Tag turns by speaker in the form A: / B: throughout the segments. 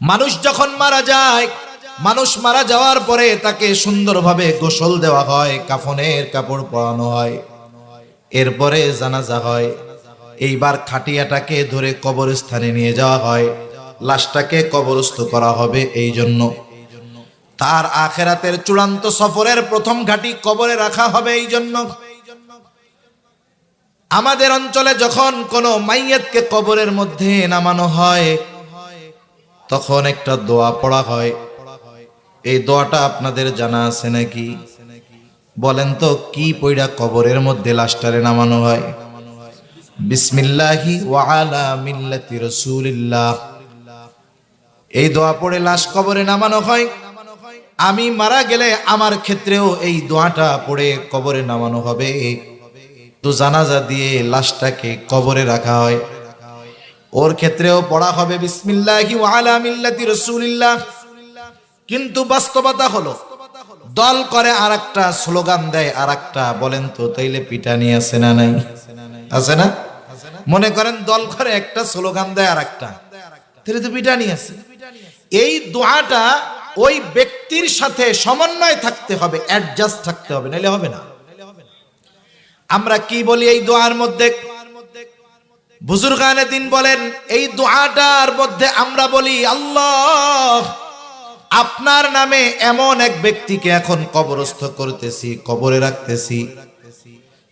A: মানুষ যখন মারা যায়, মানুষ মারা যাওয়ার পরে তাকে সুন্দরভাবে গোসল দেওয়া হয়, কাফনের কাপড় পরানো হয়, এরপরে জানাজা হয়। এইবার খাটিয়াটাকে ধরে কবরস্থানে নিয়ে যাওয়া হয়, লাশটাকে কবরস্থ করা হবে। এই জন্য তার আখেরাতের চূড়ান্ত সফরের প্রথম ঘাঁটি কবরে রাখা হবে। এই জন্য আমাদের অঞ্চলে যখন কোনো মাইয়াতকে কবরের মধ্যে নামানো হয়, তখন একটা দোয়া পড়া হয়। এই দোয়াটা আপনাদের জানা আছে নাকি? বলেন তো, কি পয়ড়া কবরের মধ্যে লাশটারে নামানো হয়? বিসমিল্লাহি ওয়া আলা মিল্লাতি রাসূলিল্লাহ। এই দোয়া পড়ে লাশ কবরে নামানো হয়। আমি মারা গেলে আমার ক্ষেত্রেও এই দোয়াটা পড়ে কবরে নামানো হবে। তো জানাজা দিয়ে লাশটাকে কবরে রাখা হয়, ওর ক্ষেত্রেও পড়া হবে বিসমিল্লাহি ওয়া আলা মিল্লাতি রাসূলিল্লাহ। কিন্তু বাস্তবতা হলো, দল করে আরেকটা, স্লোগান দেয় আরেকটা। বলেন তো, তাইলে পিটানি আছে না নাই? আছে না? মনে করেন দল করে একটা, স্লোগান দেয় আরেকটা, তাহলে তো পিটানি আছে। এই দোয়াটা ওই ব্যক্তির সাথে সমন্বয় থাকতে হবে, অ্যাডজাস্ট থাকতে হবে, নাইলে হবে না। আমরা কি বলি এই দোয়ার মধ্যে? বুজুর্গানে দিন বলেন, এই দোয়াটার মধ্যে আমরা বলি, আল্লাহ, আপনার নামে এমন এক ব্যক্তিকে এখন কবরস্থ করতেছি, কবরে রাখতেছি,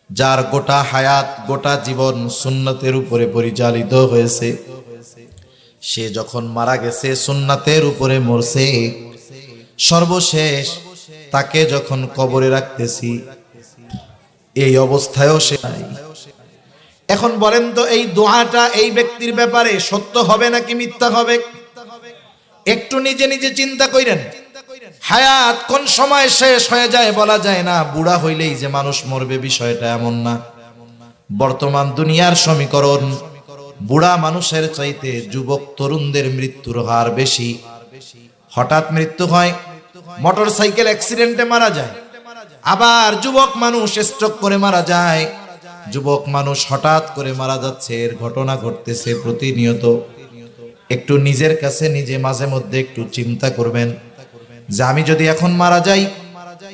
A: যার গোটা হায়াত, গোটা জীবন সুন্নতের উপরে পরিচালিত হয়েছে। সে যখন মারা গেছে সুন্নাতের উপরে মরছে, সর্বশেষ তাকে যখন কবরে রাখতেছি, এই অবস্থায়ও সে নাই। এখন বলেন তো, এই দোয়াটা এই ব্যক্তির ব্যাপারে সত্য হবে নাকি মিথ্যা হবে? একটু নিজে নিজে চিন্তা করেন। হায়াত কোন সময় শেষ হয়ে যায় বলা যায় না। বুড়া হইলেই যে মানুষ মরবে বিষয়টা এমন না। বর্তমান দুনিয়ার সমীকরণ, বুড়া মানুষের চাইতে যুবক তরুণদের মৃত্যুর হার বেশি। হঠাৎ মৃত্যু হয়, মোটর সাইকেল অ্যাক্সিডেন্টে মারা যায়। আবার যুবক মানুষ স্ট্রোক করে মারা যায়। যুবক মানুষ হঠাৎ করে মারা যাচ্ছে, এর ঘটনা ঘটতেছে প্রতিনিয়ত। একটু নিজের কাছে নিজে মাঝে মধ্যে একটু চিন্তা করবেন যে আমি যদি এখন মারা যাই,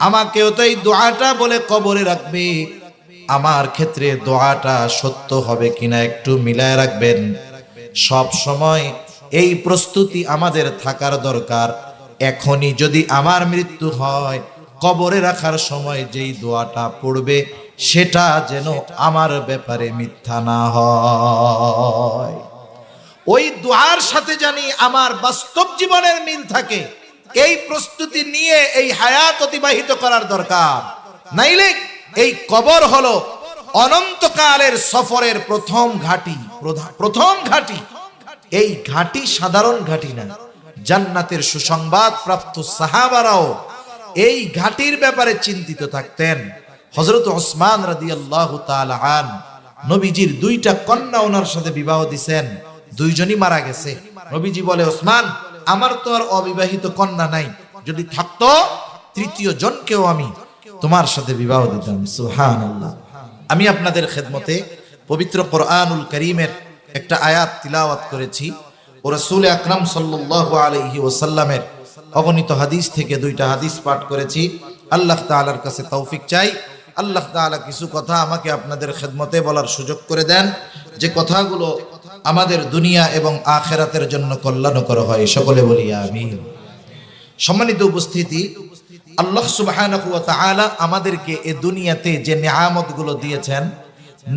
A: আমাকেও তো এই দোয়াটা বলে কবরে রাখবে। আমার ক্ষেত্রে দোয়াটা সত্য হবে কিনা একটু মিলায় রাখবেন। সব সময় এই প্রস্তুতি আমাদের থাকার দরকার। এখনই যদি আমার মৃত্যু হয়, কবরে রাখার সময় যেই দোয়াটা পড়বে সেটা যেন আমার ব্যাপারে মিথ্যা না হয়। ওই দোয়ার সাথে জানি আমার বাস্তব জীবনের মিল থাকে, এই প্রস্তুতি নিয়ে এই হায়াত অতিবাহিত করার দরকার। নাইলে এই কবর হলো অনন্তকালের সফরের প্রথম ঘাঁটি, প্রথম ঘাঁটি। এই ঘাঁটি সাধারণ ঘাঁটি না। জান্নাতের সুসংবাদ প্রাপ্ত সাহাবারাও এই ঘাঁটির ব্যাপারে চিন্তিত থাকতেন। হযরত ওসমান রাদিয়াল্লাহু তাআলা আন, নবীজির দুইটা কন্যা ওনার সাথে বিবাহ দিবেন, দুইজনই মারা গেছে। নবীজি বলে, ওসমান, আমার তো আর অবিবাহিত কন্যা নাই, যদি থাকতো তৃতীয় জনকেও আমি তোমার সাথে বিবাহ দিতাম। সুবহানাল্লাহ। আমি আপনাদের খেদমতে পবিত্র কোরআনুল কারীমের একটা আয়াত তিলাওয়াত করেছি ও রাসূল আকরাম সাল্লাল্লাহু আলাইহি ওয়াসাল্লামের অগণিত হাদিস থেকে দুইটা হাদিস পাঠ করেছি। আল্লাহ তাআলার কাছে তৌফিক চাই, আল্লাহ তাআলা কিছু কথা আমাকে আপনাদের খেদমতে বলার সুযোগ করে দেন, যে কথাগুলো আমাদের দুনিয়া এবং আখিরাতের জন্য কল্যাণকর হয়। সকলে বলি আমিন। সম্মানিত উপস্থিতি, আল্লাহ সুবহানাহু ওয়া তাআলা আমাদেরকে এই দুনিয়াতে যে নিয়ামতগুলো দিয়েছেন,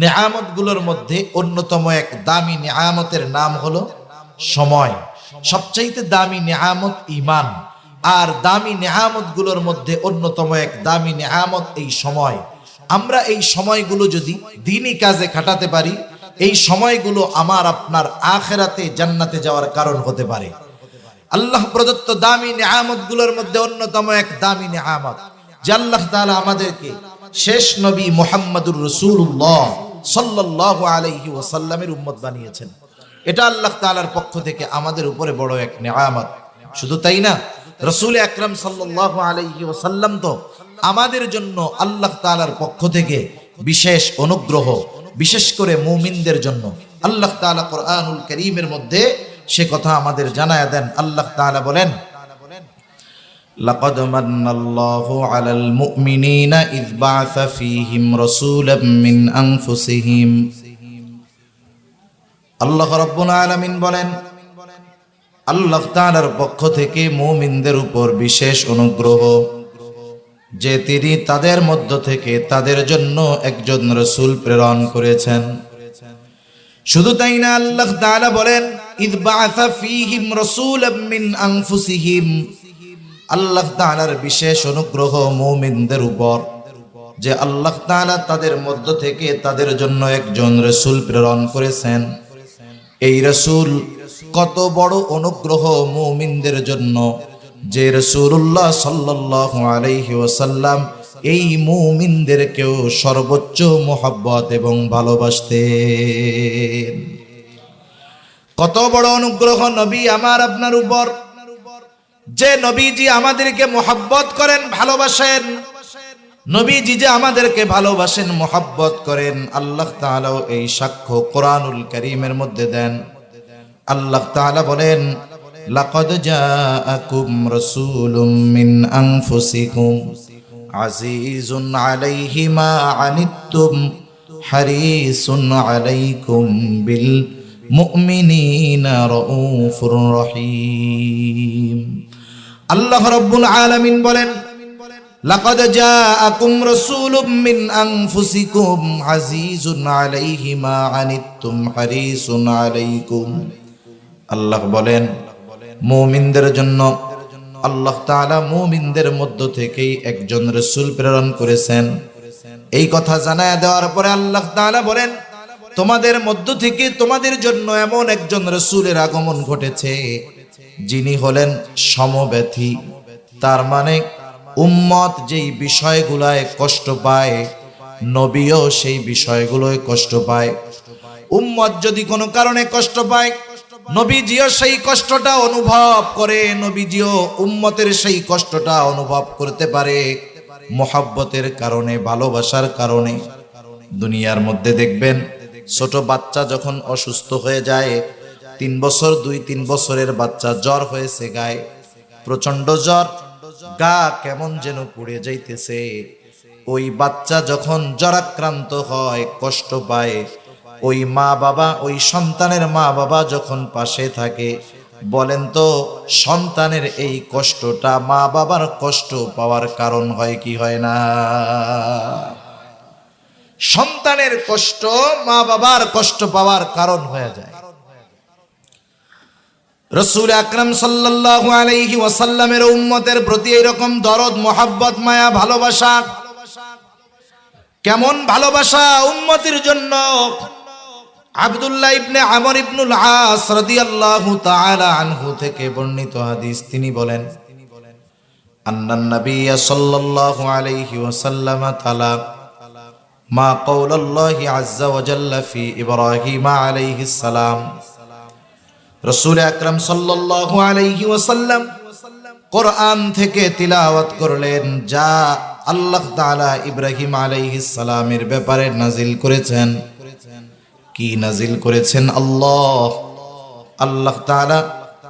A: নিয়ামতগুলোর মধ্যে অন্যতম এক দামি নিয়ামতের নাম হলো সময়। সবচাইতে দামি নিয়ামত ঈমান। আর দামি নিয়ামতগুলোর মধ্যে অন্যতম এক দামি নিয়ামত এই সময়। আমরা এই সময়গুলো যদি দ্বীনি কাজে খাটাতে পারি, এই সময়গুলো আমার আপনার আখিরাতে জান্নাতে যাওয়ার কারণ হতে পারে। আল্লাহ প্রদত্ত দামি নিয়ামতগুলোর মধ্যে অন্যতম এক দামি নিয়ামত যে আল্লাহ তাআলা আমাদেরকে শেষ নবী মুহাম্মদুর রাসূলুল্লাহ সাল্লাল্লাহু আলাইহি ওয়াসাল্লামের উম্মত বানিয়েছেন। এটা আল্লাহ তাআলার পক্ষ থেকে আমাদের উপরে বড় এক নিয়ামত। শুধু তাই না, রাসূল আকরাম সাল্লাল্লাহু আলাইহি ওয়াসাল্লাম তো আমাদের জন্য আল্লাহ তাআলার পক্ষ থেকে বিশেষ অনুগ্রহ, বিশেষ করে মুমিনদের জন্য। আল্লাহ তাআলা কোরআনুল কারীমের মধ্যে সে কথা আমাদের জানায়া দেন। আল্লাহ তাআলা বলেন, লাকাদ মান্নাল্লাহু আলাল মুমিনিনা ইয বা'আসা ফীহিম রাসূলাম মিন আনফুসিহিম। আল্লাহ রাব্বুল আলামিন বলেন, আল্লাহ তাআলার পক্ষ থেকে মুমিনদের উপর বিশেষ অনুগ্রহ যে তিনি তাদের মধ্য থেকে তাদের জন্য একজন রাসূল প্রেরণ করেছেন। শুধু তাই না, আল্লাহ তাআলা বলেন, ইয বা'আসা ফীহিম রাসূলাম মিন আনফুসিহিম। আল্লাহ তাআলার বিশেষ অনুগ্রহ মুমিনদের উপর যে আল্লাহ তাআলা তাদের মধ্য থেকে তাদের জন্য একজন রাসূল প্রেরণ করেছেন। এই রাসূল কত বড় অনুগ্রহ মুমিনদের জন্য যে রাসূলুল্লাহ সাল্লাল্লাহু আলাইহি ওয়াসাল্লাম এই মুমিনদেরকেও সর্বোচ্চ মোহাব্বত এবং ভালোবাসতেন। কত বড় অনুগ্রহ নবী আমার আপনার উপর, যে নবীজি আমাদেরকে মোহাব্বত করেন, ভালোবাসেন। নবীজি যে আমাদেরকে ভালোবাসেন, মোহাব্বত করেন, আল্লাহ তাআলাও এই সাক্ষ্য কোরআনুল কারীমের মধ্যে দেন। আল্লাহ তাআলা বলেন, লাকাদ জাআকুম রাসূলুম মিন আনফুসিকুম আজিজুন আলাইহি মা আনিত্তুম হারিসুন আলাইকুম বিল মুমিনিনা রাউফুর রহিম। আল্লাহ রাব্বুল আলামিন বলেন, লাকাদ জাআকুম রাসূলুম মিন আনফুসিকুম আজিজুন আলাইহি মা আনিত্তুম হারিসুন আলাইকুম। আল্লাহ বলেন, মুমিনদের জন্য আল্লাহ তাআলা মুমিনদের মধ্য থেকেই একজন রাসূল প্রেরণ করেছেন। এই কথা জানায়া দেওয়ার পরে আল্লাহ তাআলা বলেন, তোমাদের মধ্য থেকে তোমাদের জন্য এমন একজন রাসূলের আগমন ঘটেছে যিনি হলেন সমব্যথী। তার মানে উম্মত যেই বিষয়গুলায় কষ্ট পায়, নবীও সেই বিষয়গুলোয় কষ্ট পায়। উম্মত যদি কোনো কারণে কষ্ট পায়, নবীজিও সেই কষ্টটা অনুভব করে, নবীজিও উম্মতের সেই কষ্টটা অনুভব করতে পারে মোহাব্বতের কারণে, ভালোবাসার কারণে। দুনিয়ার মধ্যে দেখবেন ছোট বাচ্চা যখন অসুস্থ হয়ে যায়, 3 বছর 2-3 বছরের বাচ্চা জ্বর হয়েছে, গায়ে প্রচন্ড জ্বর, গা কেমন যেন পুড়ে যাইতেছে। ওই বাচ্চা যখন জ্বরাক্রান্ত হয়, কষ্ট পায়, ওই মা বাবা, ওই সন্তানের মা বাবা যখন পাশে থাকে, বলেন তো সন্তানের এই কষ্টটা মা বাবার কষ্ট পাওয়ার কারণ হয় কি হয় না? সন্তানের কষ্ট মা বাবার কষ্ট পাওয়ার কারণ হয়ে যায়। রাসূল আকরাম সাল্লাল্লাহু আলাইহি ওয়াসাল্লামের উম্মতের প্রতি এরকম দরদ, মোহাব্বত, মায়া, ভালোবাসা, কেমন ভালোবাসা উম্মতের জন্য। আব্দুল্লাহ ইবনে আমর ইবনুল আস রাদিয়াল্লাহু তাআলা আনহু থেকে বর্ণিত হাদিস, তিনি বলেন, আন্নান নাবিয়্য সাল্লাল্লাহু আলাইহি ওয়াসাল্লাম তালা মা কওলাল্লাহি আযজা ওয়া জাল্লা ফি ইব্রাহিম আলাইহিস সালাম। রাসূল আকরাম সাল্লাল্লাহু আলাইহি ওয়াসাল্লাম কোরআন থেকে তিলাওয়াত করলেন যা আল্লাহ তাআলা ইব্রাহিম আলাইহিস সালামের ব্যাপারে নাজিল করেছেন। কি নাজিল করেছেন? আল্লাহ তাআলা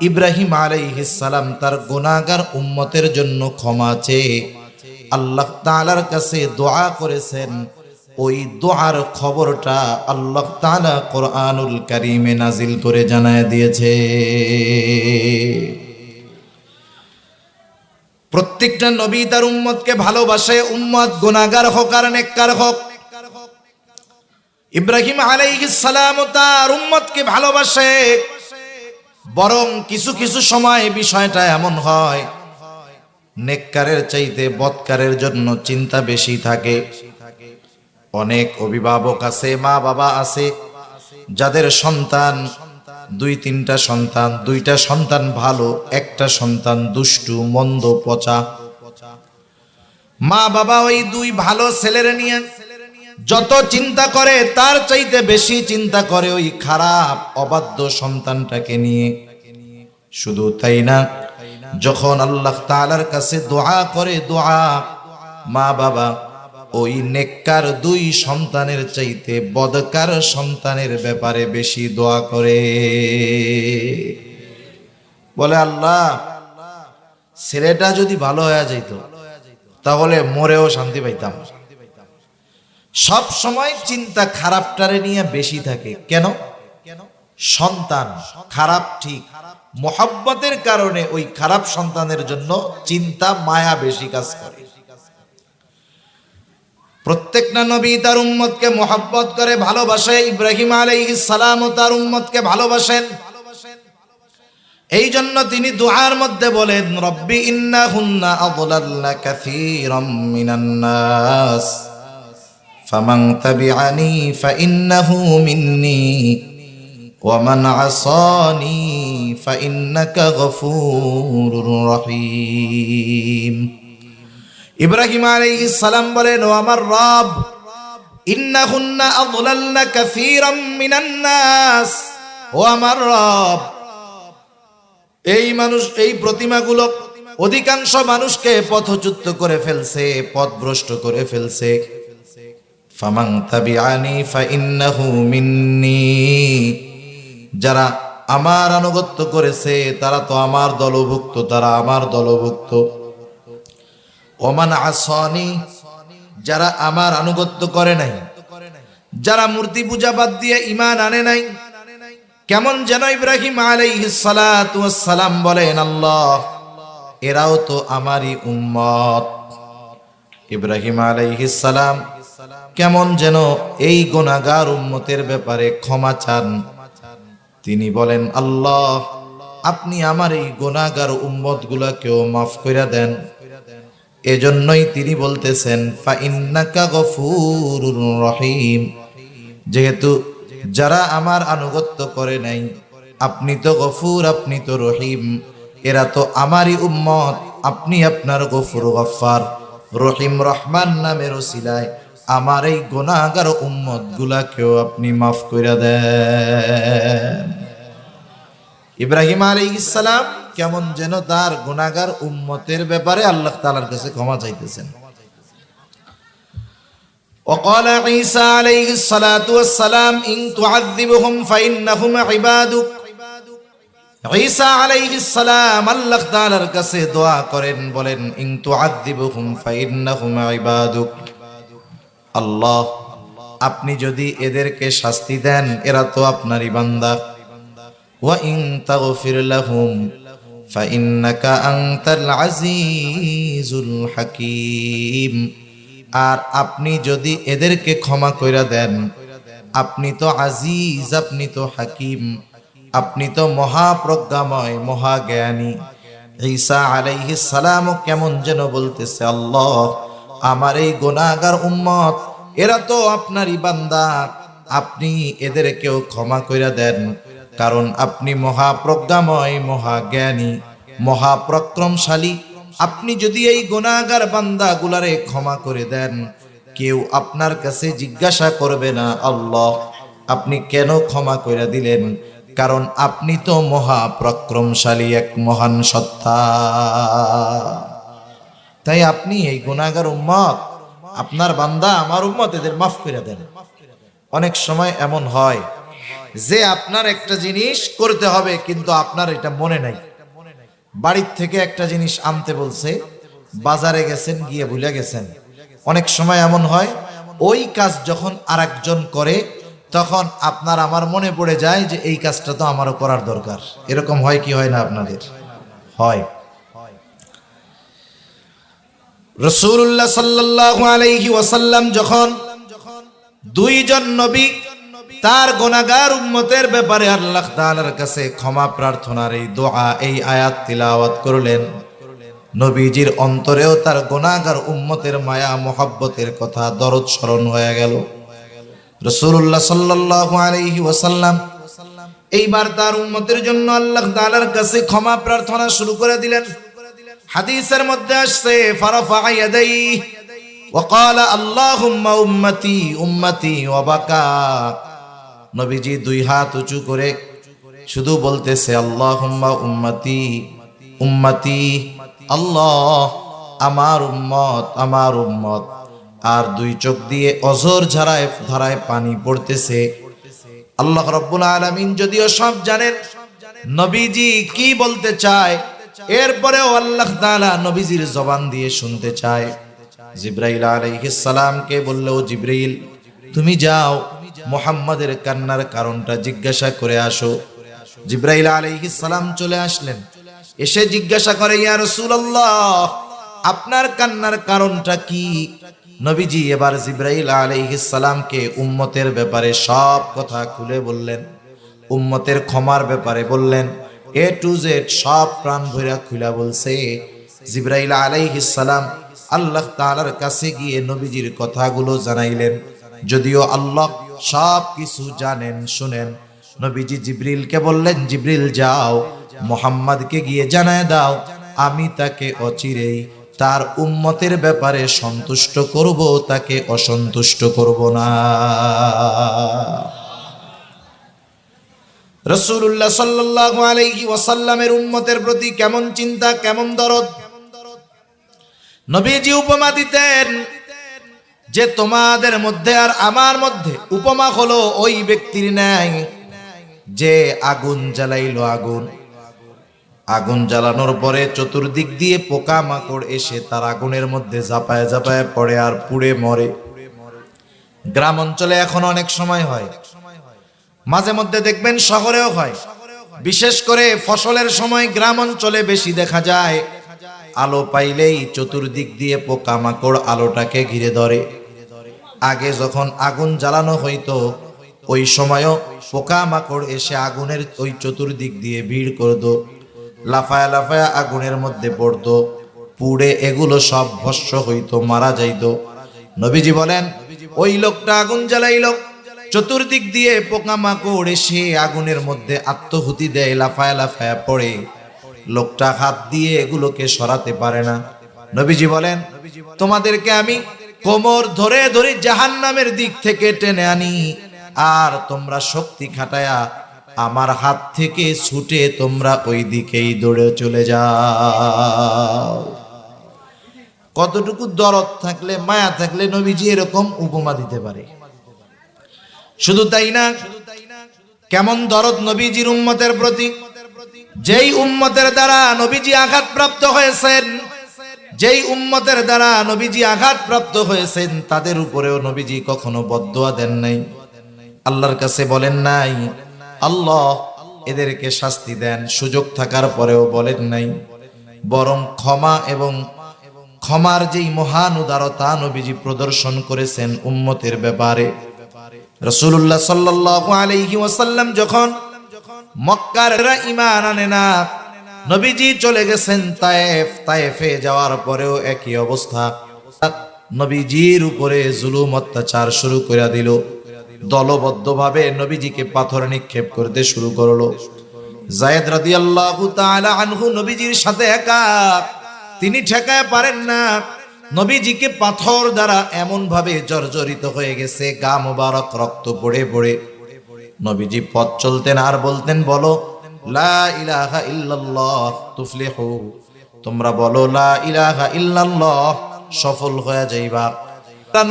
A: ইব্রাহিম আলাইহিস সালাম তার গুনাহগার উম্মতের জন্য ক্ষমা চেয়ে আল্লাহ তাআলার কাছে দোয়া করেছেন। ওই দোয়ার খবরটা আল্লাহ তাআলা কোরআনুল কারীমে নাজিল করে জানায় দিয়েছে। প্রত্যেকটা নবী তার উম্মতকে ভালোবাসে, উম্মত গুনাহগার হোক আর নেককার হোক। ইব্রাহিম আলাইহিস সালাম তার উম্মতকে ভালোবাসে, বরং কিছু কিছু সময় বিষয়টা এমন হয় নেককারের চাইতে বদকারের জন্য চিন্তা বেশি থাকে। অনেক অভিভাবক আছে, মা বাবা আছে যাদের সন্তান 2-3টা সন্তান, 2টা সন্তান ভালো, একটা সন্তান দুষ্টু, মন্দ, পচা। মা বাবা ওই 2 ভালো ছেলের নিয়ে যত চিন্তা করে তার চাইতে বেশি চিন্তা করে ওই খারাপ অবাধ্য সন্তানটাকে নিয়ে। শুধু তাই না, যখন আল্লাহ তাআলার কাছে দোয়া করে, দোয়া মা বাবা ওই নেককার দুই সন্তানের চাইতে বদকার সন্তানের ব্যাপারে বেশি দোয়া করে। বলে আল্লাহ, ছেলেটা যদি ভালো হয়ে যাইত তাহলে মরেও শান্তি পাইতাম। সব সময় চিন্তা খারাপটারে নিয়ে বেশি থাকে। কেন? সন্তান খারাপ ঠিক, মোহাব্বতের কারণে ওই খারাপ সন্তানের জন্য চিন্তা মায়া বেশি কাজ করে। প্রত্যেকটা নবী তার উম্মতকে মোহাব্বত করে ভালোবাসে। ইব্রাহিম আলাইহিস সালাম তার উম্মতকে ভালোবাসেন। এই জন্য তিনি দুআর মধ্যে বলেন, রব্বি ইন্নাহুন্না আযলালনা কাসীরাম মিনান নাস ফামান তাবিআনি ফাইন্নাহু মিন্নি ওয়া মান আসানি ফাইন্নাকা গফুরুর রহিম। ইব্রাহিম আলাইহিস সালাম বলেন, ও আমার রব, ইন্নাহুন্না আযলালনা কাসীরাম মিনান নাস, ও আমার রব, এই মানুষ, এই প্রতিমাগুলো অধিকাংশ মানুষকে পথচ্যুত করে ফেলছে, পথভ্রষ্ট করে ফেলছে। ফামান তাবিআনি ফাইন্নাহু মিন্নি, যারা আমার আনুগত্য করেছে তারা তো আমার দলভুক্ত, তারা আমার দলভুক্ত। ওমান আসানি, যারা আমার আনুগত্য করে নাই, যারা মূর্তি পূজা বাদ দিয়ে ঈমান আনে নাই। কেমন যেন ইব্রাহিম আলাইহিস সালাতু ওয়াস সালাম বলেন, আল্লাহ, এরাও তো আমারই উম্মত। ইব্রাহিম আলাইহিস সালাম কেমন যেন এই গুনাহগার উম্মতের ব্যাপারে ক্ষমা চান। তিনি বলেন, আল্লাহ, আপনি আমার এই গুনাহগার উম্মতগুলোকেও মাফ কইরা দেন। এজন্যই তিনি বলতেছেন, ফাইন্নাকা গফুরুর রহিম, যেহেতু যারা আমার আনুগত্য করে নাই, আপনি তো গফুর, আপনি তো রহিম, এরা তো আমারই উম্মত, আপনি আপনার গফুর গফফার রহিম রহমান নামের ওসিলায় আমার এই গুনাহগার উম্মত গুলাকেও আপনি মাফ কইরা দেন। ইব্রাহিম আলাইহিস সালাম কেমন যেন তার গুনাহগার উম্মতের ব্যাপারে আল্লাহ তাআলার কাছে ক্ষমা চাইতেছেন। وقال عيسى عليه الصلاة والسلام إن تعذبهم فإنهم عبادك। ঈসা আলাইহিস সালাম আল্লাহ তাআলার কাছে দোয়া করেন, বলেন, ইন তুআযিবুহুম ফাইন্নাহুম ইবাদুক, আল্লাহ, আপনি যদি এদেরকে শাস্তি দেন এরা তো আপনারই বান্দা। ওয়া ইন তাগফির লাহুম ফাইন্নাকা আনতাল আজিজুল হাকীম, আর আপনি যদি এদেরকে ক্ষমা কইরা দেন, আপনি তো আজিজ, আপনি তো হাকিম, আপনি তো মহাপ্রজ্ঞাময়, মহাজ্ঞানী। ঈসা আলাইহিস সালাম কেমন যেন বলতেছে, আল্লাহ, আমার এই গুনাহগার উম্মত এরা তো আপনারই বান্দা, আপনি এদেরকেও ক্ষমা কইরা দেন, কারণ আপনি মহাপ্রজ্ঞাময়, মহাজ্ঞানী, মহাপরাক্রমশালী। আপনি যদি এই গুনাহগার বান্দাগুলারে ক্ষমা করে দেন, কেউ আপনার কাছে জিজ্ঞাসা করবে না, আল্লাহ, আপনি কেন ক্ষমা কইরা দিলেন, কারণ আপনি তো মহাপরাক্রমশালী, এক মহান সত্তা। তাই আপনি এই গুনাহগার উম্মত, আপনার বান্দা, আমার উম্মত, এদের মাফ করে দেন। অনেক সময় এমন হয় যে আপনার একটা জিনিস করতে হবে কিন্তু আপনার এটা মনে নাই, বাড়ির থেকে একটা জিনিস আনতে বলছে, বাজারে গেছেন, গিয়ে ভুলে গেছেন। অনেক সময় এমন হয় ওই কাজ যখন আরেকজন করে তখন আপনার আমার মনে পড়ে যায় যে এই কাজটা তো আমারও করার দরকার। এরকম হয় কি হয় না আপনাদের? হয়। রাসূলুল্লাহ সাল্লাল্লাহু আলাইহি ওয়াসাল্লাম যখন দুইজন নবী তার গুনাহগার উম্মতের ব্যাপারে আল্লাহ তাআলার কাছে ক্ষমা প্রার্থনার এই দোয়া, এই আয়াত তিলাওয়াত করলেন, নবীজির অন্তরেও তার গুনাহগার উম্মতের মায়া মোহাব্বতের কথা, দরদ স্মরণ হয়ে গেল। রাসূলুল্লাহ সাল্লাল্লাহু আলাইহি ওয়াসাল্লাম এইবার তার উম্মতের জন্য আল্লাহ তাআলার কাছে ক্ষমা প্রার্থনা শুরু করে দিলেন। হাদিসের মধ্যে আসছে, ফারাফা ইয়াদাইহি ওয়া ক্বালা আল্লাহুম্মা উম্মতি উম্মতি ওয়া বাকা। নবীজি দুই হাত উঁচু করে শুধু বলতেছে, আল্লাহুম্মা উম্মতি উম্মতি, আল্লাহ, আমার উম্মত, আমার উম্মত। আর দুই চোখ দিয়ে অঝোর ধারায় পানি পড়তেছে। আল্লাহ রাব্বুল আলামিন যদিও সব জানেন নবীজি কি বলতে চায়, এরপরেও আল্লাহ তাআলা নবীজির জবান দিয়ে শুনতে চায়। জিবরাইল আলাইহিস সালামকে বললেও, জিবরাইল তুমি যাও মুহাম্মাদের কান্নার কারণটা জিজ্ঞাসা করে আসো। জিবরাইল আলাইহিস সালাম চলে আসলেন, এসে জিজ্ঞাসা করে, ইয়া রাসূলুল্লাহ আপনার কান্নার কারণটা কি? নবীজি এবার জিবরাইল আলাইহিস সালামকে উম্মতের ব্যাপারে সব কথা খুলে বললেন, উম্মতের ক্ষমার ব্যাপারে বললেন, এ টু জেড সব প্রাণ ভরা খুলে বলছে। জিবরাইল আলাইহিস সালাম আল্লাহ তাআলার কাছে গিয়ে নবীজির কথাগুলো জানাইলেন। যদিও আল্লাহ সব কিছু জানেন শুনেন, নবীজি জিবরিলকে বললেন, জিবরিল যাও মুহাম্মদকে গিয়ে জানায় দাও আমি তাকে অচিরেই তার উম্মতের ব্যাপারে সন্তুষ্ট করব, তাকে অসন্তুষ্ট করব না। রাসূলুল্লাহ সাল্লাল্লাহু আলাইহি ওয়াসাল্লামের উম্মতের প্রতি কেমন চিন্তা, কেমন দরদ। নবীজি উপমা দিতেন যে তোমাদের মধ্যে আর আমার মধ্যে উপমা হলো ওই ব্যক্তির ন্যায় যে আগুন জ্বালাইলো। আগুন জ্বালানোর পরে চতুর্দিক দিয়ে পোকা মাকড় এসে তার আগুনের মধ্যে ঝাঁপায় ঝাঁপায় পড়ে আর পুড়ে মরে। গ্রাম অঞ্চলে এখন অনেক সময় হয়, মাঝে মধ্যে দেখবেন শহরেও হয়, বিশেষ করে ফসলের সময় গ্রাম অঞ্চলে বেশি দেখা যায়। আলো পাইলেই চতুর্দিক দিয়ে পোকা মাকড় আলোটাকে ঘিরে ধরে। আগে যখন আগুন জ্বালানো হইতো ওই সময়ও পোকা মাকড় এসে আগুনের ওই চতুর্দিক দিয়ে ভিড় করত, লাফায়া লাফায়া আগুনের মধ্যে পড়তো, পুড়ে এগুলো সব ভস্ম হইতো, মারা যাইতো। নবীজি বলেন, ওই লোকটা আগুন জ্বালাইল, চতুর্দিক দিয়ে পোকা মাকড় এসে আগুনের মধ্যে আত্মহুতি দেয়, লাফায়া লাফায়া পড়ে, লোকটা হাত দিয়ে এগুলোকে সরাতে পারে না। নবীজি বলেন, তোমাদেরকে আমি কোমর ধরে ধরে জাহান্নামের দিক থেকে টেনে আনি, আর তোমরা শক্তি খাটায়া আমার হাত থেকে ছুটে তোমরা ওই দিকেই দৌড়ে চলে যাও। কতটুকু দরদ থাকলে, মায়া থাকলে নবীজি এরকম উপমা দিতে পারে। শুধু তাই না, কেমন দরদ নবীজির উম্মতের প্রতি। যেই উম্মতের দ্বারা নবীজি আঘাতপ্রাপ্ত হয়েছেন, যেই উম্মতের দ্বারা নবীজি আঘাতপ্রাপ্ত হয়েছেন তাদের উপরেও নবীজি কখনো বদদুয়া দেন নাই, আল্লাহর কাছে বলেন নাই আল্লাহ এদেরকে শাস্তি দেন, সুযোগ থাকার পরেও বলেন নাই। বরং ক্ষমা এবং ক্ষমার যেই মহান উদারতা নবীজি প্রদর্শন করেছেন উম্মতের ব্যাপারে। রাসূলুল্লাহ সাল্লাল্লাহু আলাইহি ওয়াসাল্লাম যখন মক্কার ঈমান আনে না, নবীজি চলে গেছেন তায়েফ। তায়েফে যাওয়ার পরেও একই অবস্থা, নবীজির উপরে জুলুম অত্যাচার শুরু করে দিল। দলবদ্ধভাবে নবীজিকে পাথর নিক্ষেপ করতে শুরু করলো। যায়েদ রাদিয়াল্লাহু তাআলা আনহু নবীজির সাথে একা, তিনি ঠেকায় পারেন না। নবীজিকে পাথর দ্বারা এমন ভাবে জর্জরিত হয়ে গেছে, গা মোবারক রক্ত পড়ে পড়ে। নবীজি পথ চলতেন আর বলতেন, বলো লা ইলাহা ইল্লাল্লাহ তুফলিহু, তোমরা বলো লা ইলাহা ইল্লাল্লাহ, সফল হয়ে যাইবা।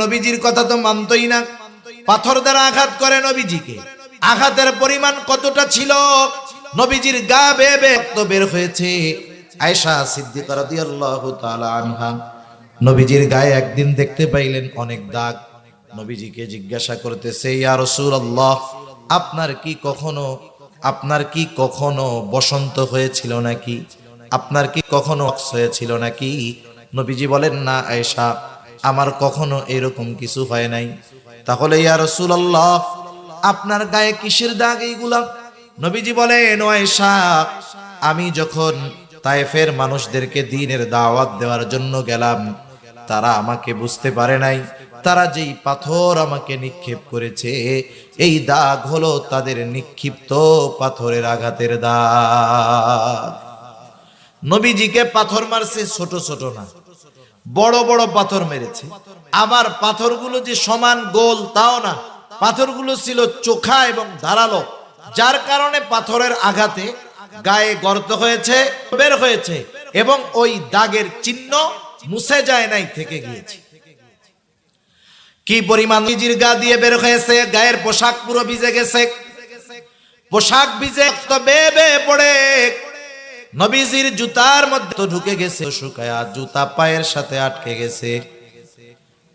A: নবীজির কথা তো মানতই না, পাথর দ্বারা আঘাত করে নবীজিকে। আঘাতের পরিমাণ কতটা ছিল, নবীজির গা বেয়ে বেয়ে রক্ত বের হয়েছে। আয়েশা সিদ্দিকা রাদিয়াল্লাহু তাআলা আনহা নবীজির গায়ে একদিন দেখতে পাইলেন অনেক দাগ। নবীজিকে জিজ্ঞাসা করতেছে, ইয়া রাসূলুল্লাহ আপনার কি কখনো বসন্ত হয়েছিল নাকি, আপনার কি কখনো অক্স হয়েছিল নাকি? নবীজি বলেন, না আয়েশা, আমার কখনো এরকম কিছু হয় নাই। তাহলে ইয়া রাসূলুল্লাহ আপনার গায়ে কিসের দাগ এইগুলা? নবীজি বলেন, ও আয়েশা, আমি যখন তায়েফের মানুষদেরকে দ্বীনের দাওয়াত দেওয়ার জন্য গেলাম, তারা আমাকে বুঝতে পারে নাই। তারা যেই পাথর আমাকে নিক্ষেপ করেছে, এই দাগ হলো তাদের নিক্ষিপ্ত পাথরের আঘাতের দাগ। নবীজিকে পাথর মারছে ছোট ছোট না, বড় বড় পাথর মেরেছে। আবার পাথরগুলো যে সমান গোল তাও না, পাথরগুলো ছিল চোখা এবং ধারালো, যার কারণে পাথরের আঘাতে গায়ে গর্ত হয়েছে, বের হয়েছে, এবং ওই দাগের চিহ্ন মুছে যায় নাই, থেকে গিয়েছে। কি পরিমাণ নবীজির গা দিয়ে বের হয়েছে, গায়ের পোশাক পুরো ভিজে গেছে, পোশাক ভিজে রক্ত বেয়ে বেয়ে পড়ে নবীজির জুতার মধ্যে তো ঢুকে গেছে, শুকায়া জুতা পায়ের সাথে আটকে গেছে।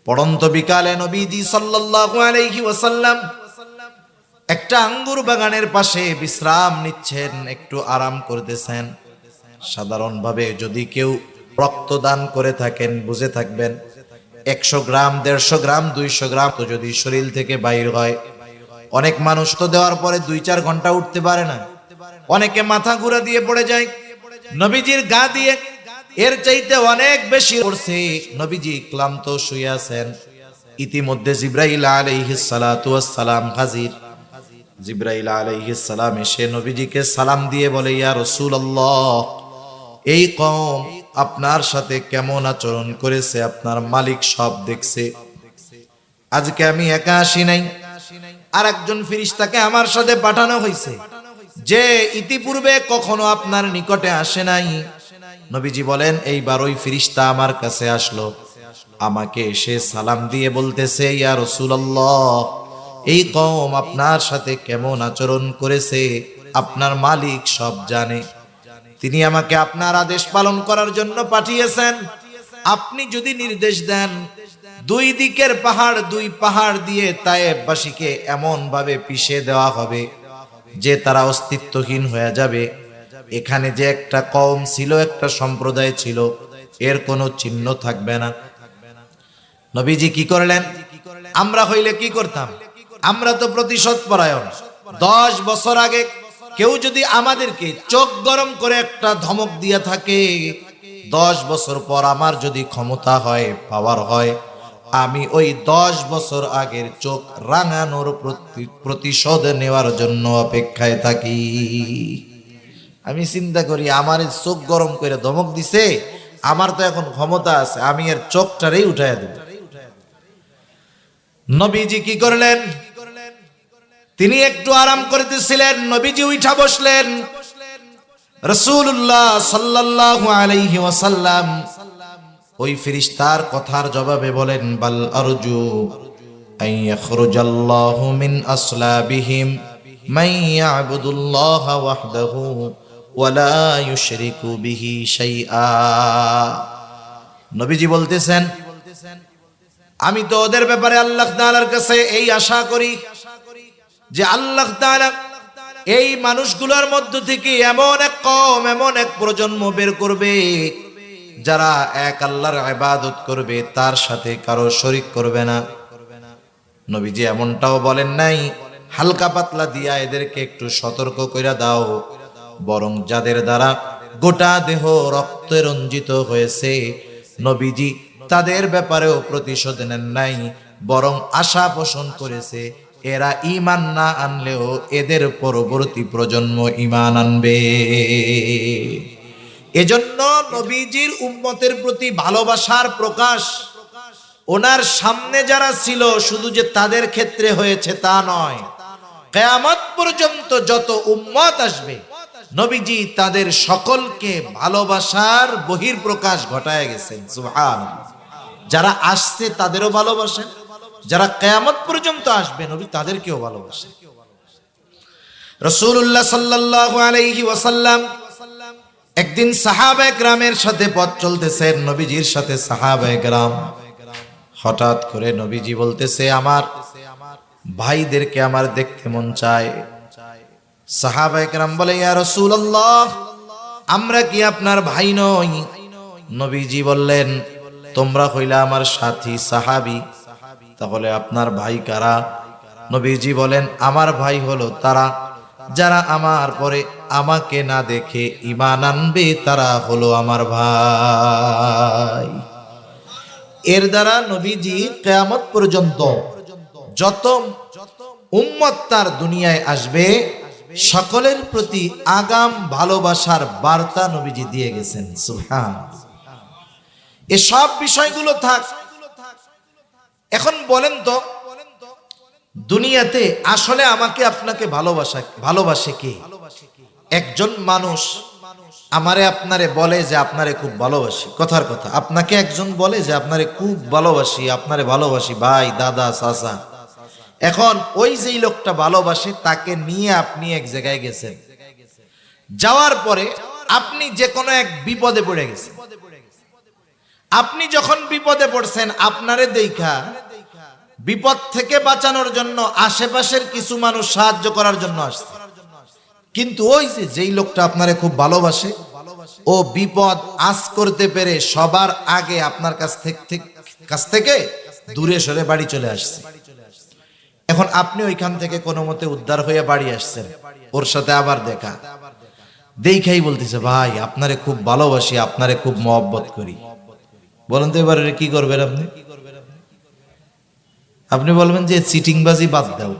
A: পড়ন্ত বিকালে নবীজি সাল্লাল্লাহু আলাইহি ওয়াসাল্লাম একটা আঙ্গুর বাগানের পাশে বিশ্রাম নিচ্ছেন, একটু আরাম করতেছেন। সাধারণভাবে যদি কেউ রক্তদান করে থাকেন বুঝে থাকবেন 100 গ্রাম 150 গ্রাম 200 গ্রাম তো যদি শরীর থেকে বাইর হয়, অনেক মানুষ তো দেওয়ার পরে 2-4 ঘন্টা উঠতে পারে না, অনেকে মাথা ঘুরা দিয়ে পড়ে যায়। নবীজির গা দিয়ে এর চাইতে অনেক বেশি পড়ছে, নবীজি ক্লান্ত শুয়ে আছেন। ইতিমধ্যে জিবরাইল আলাইহিস সালাতু ওয়াস সালাম হাজির। জিবরাইল আলাইহিস সালাম এসে নবীজিকে সালাম দিয়ে বলে, ইয়া রাসূলুল্লাহ, এই কওম আপনার সাথে কেমন আচরণ করেছে আপনার মালিক সব দেখছে। আজকে আমি একা আসি নাই, আর একজন ফেরেশতাকে আমার সাথে পাঠানো হয়েছে, যে ইতিপূর্বে কখনো আপনার নিকটে আসে নাই। নবীজি বলেন, এইবার ওই ফেরেশতা আমার কাছে আসলো, আমাকে এসে সালাম দিয়ে বলতেছে, ইয়া রাসূলুল্লাহ, এই কওম আপনার সাথে কেমন আচরণ করেছে আপনার মালিক সব জানে। তিনি আমাকে আপনার আদেশ পালন করার জন্য পাঠিয়েছেন। আপনি যদি নির্দেশ দেন, 2 দিকের পাহাড় 2 পাহাড় দিয়ে তায়েফবাসীকে এমন ভাবে পিষে দেওয়া হবে যে তারা অস্তিত্বহীন হয়ে যাবে। এখানে যে একটা কওম ছিল, একটা সম্প্রদায় ছিল, এর কোনো চিহ্ন থাকবে না। নবীজি কি করলেন? আমরা হইলে কি করতাম? আমরা তো প্রতিশোধ পরায়ণ। 10 বছর আগে কেউ যদি আমাদেরকে চোখ গরম করে একটা ধমক দিয়ে থাকে, 10 বছর পর আমার যদি ক্ষমতা হয়, পাওয়ার হয়, আমি ওই 10 বছর আগের চোখ রাঙানোর প্রতিশোধ নেওয়ার জন্য অপেক্ষায় থাকি। আমি চিন্তা করি, আমার চোখ গরম করে ধমক দিছে, আমার তো এখন ক্ষমতা আছে, আমি এর চোখটারেই উঠাইয়া দেব। নবীজি কি করলেন? তিনি একটু আরাম করতেছিলেন, নবীজি উঠা বসলেন। রাসূলুল্লাহ সাল্লাল্লাহু আলাইহি ওয়াসাল্লাম ওই ফেরেশতার কথার জবাবে বলেন, বাল আরজু আন ইয়াখরুজাল্লাহু মিন আসলাবিহিম মান ইয়াবুদুল্লাহা ওয়াহদাহু ওয়া লা ইউশরিকু বিহি শাইআ। নবীজি বলতেছেন, আমি তো ওদের ব্যাপারে আল্লাহ তাআলার কাছে এই আশা করি যে আল্লাহ তাআলা এই মানুষগুলোর মধ্য থেকে এমন এক কওম, এমন এক প্রজন্ম বের করবে যারা এক আল্লাহর ইবাদত করবে, তার সাথে কারো শরীক করবে না। নবীজি এমনটাও বলেন নাই হালকা পাতলা দিয়া এদেরকে একটু সতর্ক কইরা দাও, বরং যাদের দ্বারা গোটা দেহ রক্তে রঞ্জিত হয়েছে, নবীজি তাদের ব্যাপারেও প্রতিশোধ নেন নাই, বরং আশা পোষণ করেছে এরা ঈমান না আনলেও এদের পরবর্তী প্রজন্ম ঈমান আনবে। এজন্য নবীজির উম্মতের প্রতি ভালোবাসার প্রকাশ ওনার সামনে যারা ছিল শুধু যে তাদের ক্ষেত্রে হয়েছে তা নয়, কিয়ামত পর্যন্ত যত উম্মত আসবে নবীজি তাদের সকলকে ভালোবাসার বহিঃপ্রকাশ ঘটায় গেছেন। সুবহানাল্লাহ। যারা আসছে তাদেরও ভালোবাসেন, যারা কিয়ামত পর্যন্ত আসবে নবী তাদেরকেও ভালোবাসেন। রাসূলুল্লাহ সাল্লাল্লাহু আলাইহি ওয়াসাল্লাম একদিন সাহাবায়ে কেরামের সাথে পথ চলতেছেন, নবীজির সাথে সাহাবায়ে কেরাম। হঠাৎ করে নবীজি বলতেছে, আমার ভাইদেরকে আমার দেখতে মন চায়। সাহাবায়ে কেরাম বলে, ইয়া রাসূলুল্লাহ, আমরা কি আপনার ভাই নই? নবীজি বললেন, তোমরা হইলা আমার সাথী সাহাবী, তাহলে আপনার ভাই কারা? নবীজি বলেন, আমার ভাই হলো তারা যারা আমার পরে আমাকে না দেখে ঈমান আনবে, তারা হলো আমার ভাই। এর দ্বারা নবীজি কিয়ামত পর্যন্ত যত উম্মত তার দুনিয়ায় আসবে সকলের প্রতি আগাম ভালোবাসার বার্তা নবীজি দিয়ে গেছেন। সুবহানাল্লাহ। এসব বিষয়গুলো থাক। এখন বলেন তো, দুনিয়াতে আসলে আমাকে আপনাকে ভালোবাসে কে? একজন মানুষ আমারে আপনারে বলে যে আপনারে খুব ভালোবাসি, কথার কথা আপনাকে একজন বলে যে আপনারে খুব ভালোবাসি, আপনারে ভালোবাসি ভাই, দাদা, চাচা। এখন ওই যেই লোকটা ভালোবাসে তাকে নিয়ে আপনি এক জায়গায় গেছেন, যাওয়ার পরে আপনি যে কোনো এক বিপদে পড়ে গেছেন। আপনি যখন বিপদে পড়ছেন, আপনারে দেখা বিপদ থেকে বাঁচানোর জন্য আশেপাশের কিছু মানুষ সাহায্য করার জন্য আসছে, কিন্তু ওই যে যেই লোকটা আপনারে খুব ভালোবাসে ও বিপদ আজ করতে পেরে সবার আগে আপনার কাছ থেকে দূরে সরে বাড়ি চলে আসছে। এখন আপনি ওইখান থেকে কোনো মতে উদ্ধার হয়ে বাড়ি আসছেন, ওর সাথে আবার দেখা, দেখাই বলতেছে ভাই আপনারে খুব ভালোবাসি, আপনারে খুব মহব্বত করি। বলেন তো এবারে কি করবেন আপনি? আপনি বলবেন যে চিটিংবাজি বাদ দাও,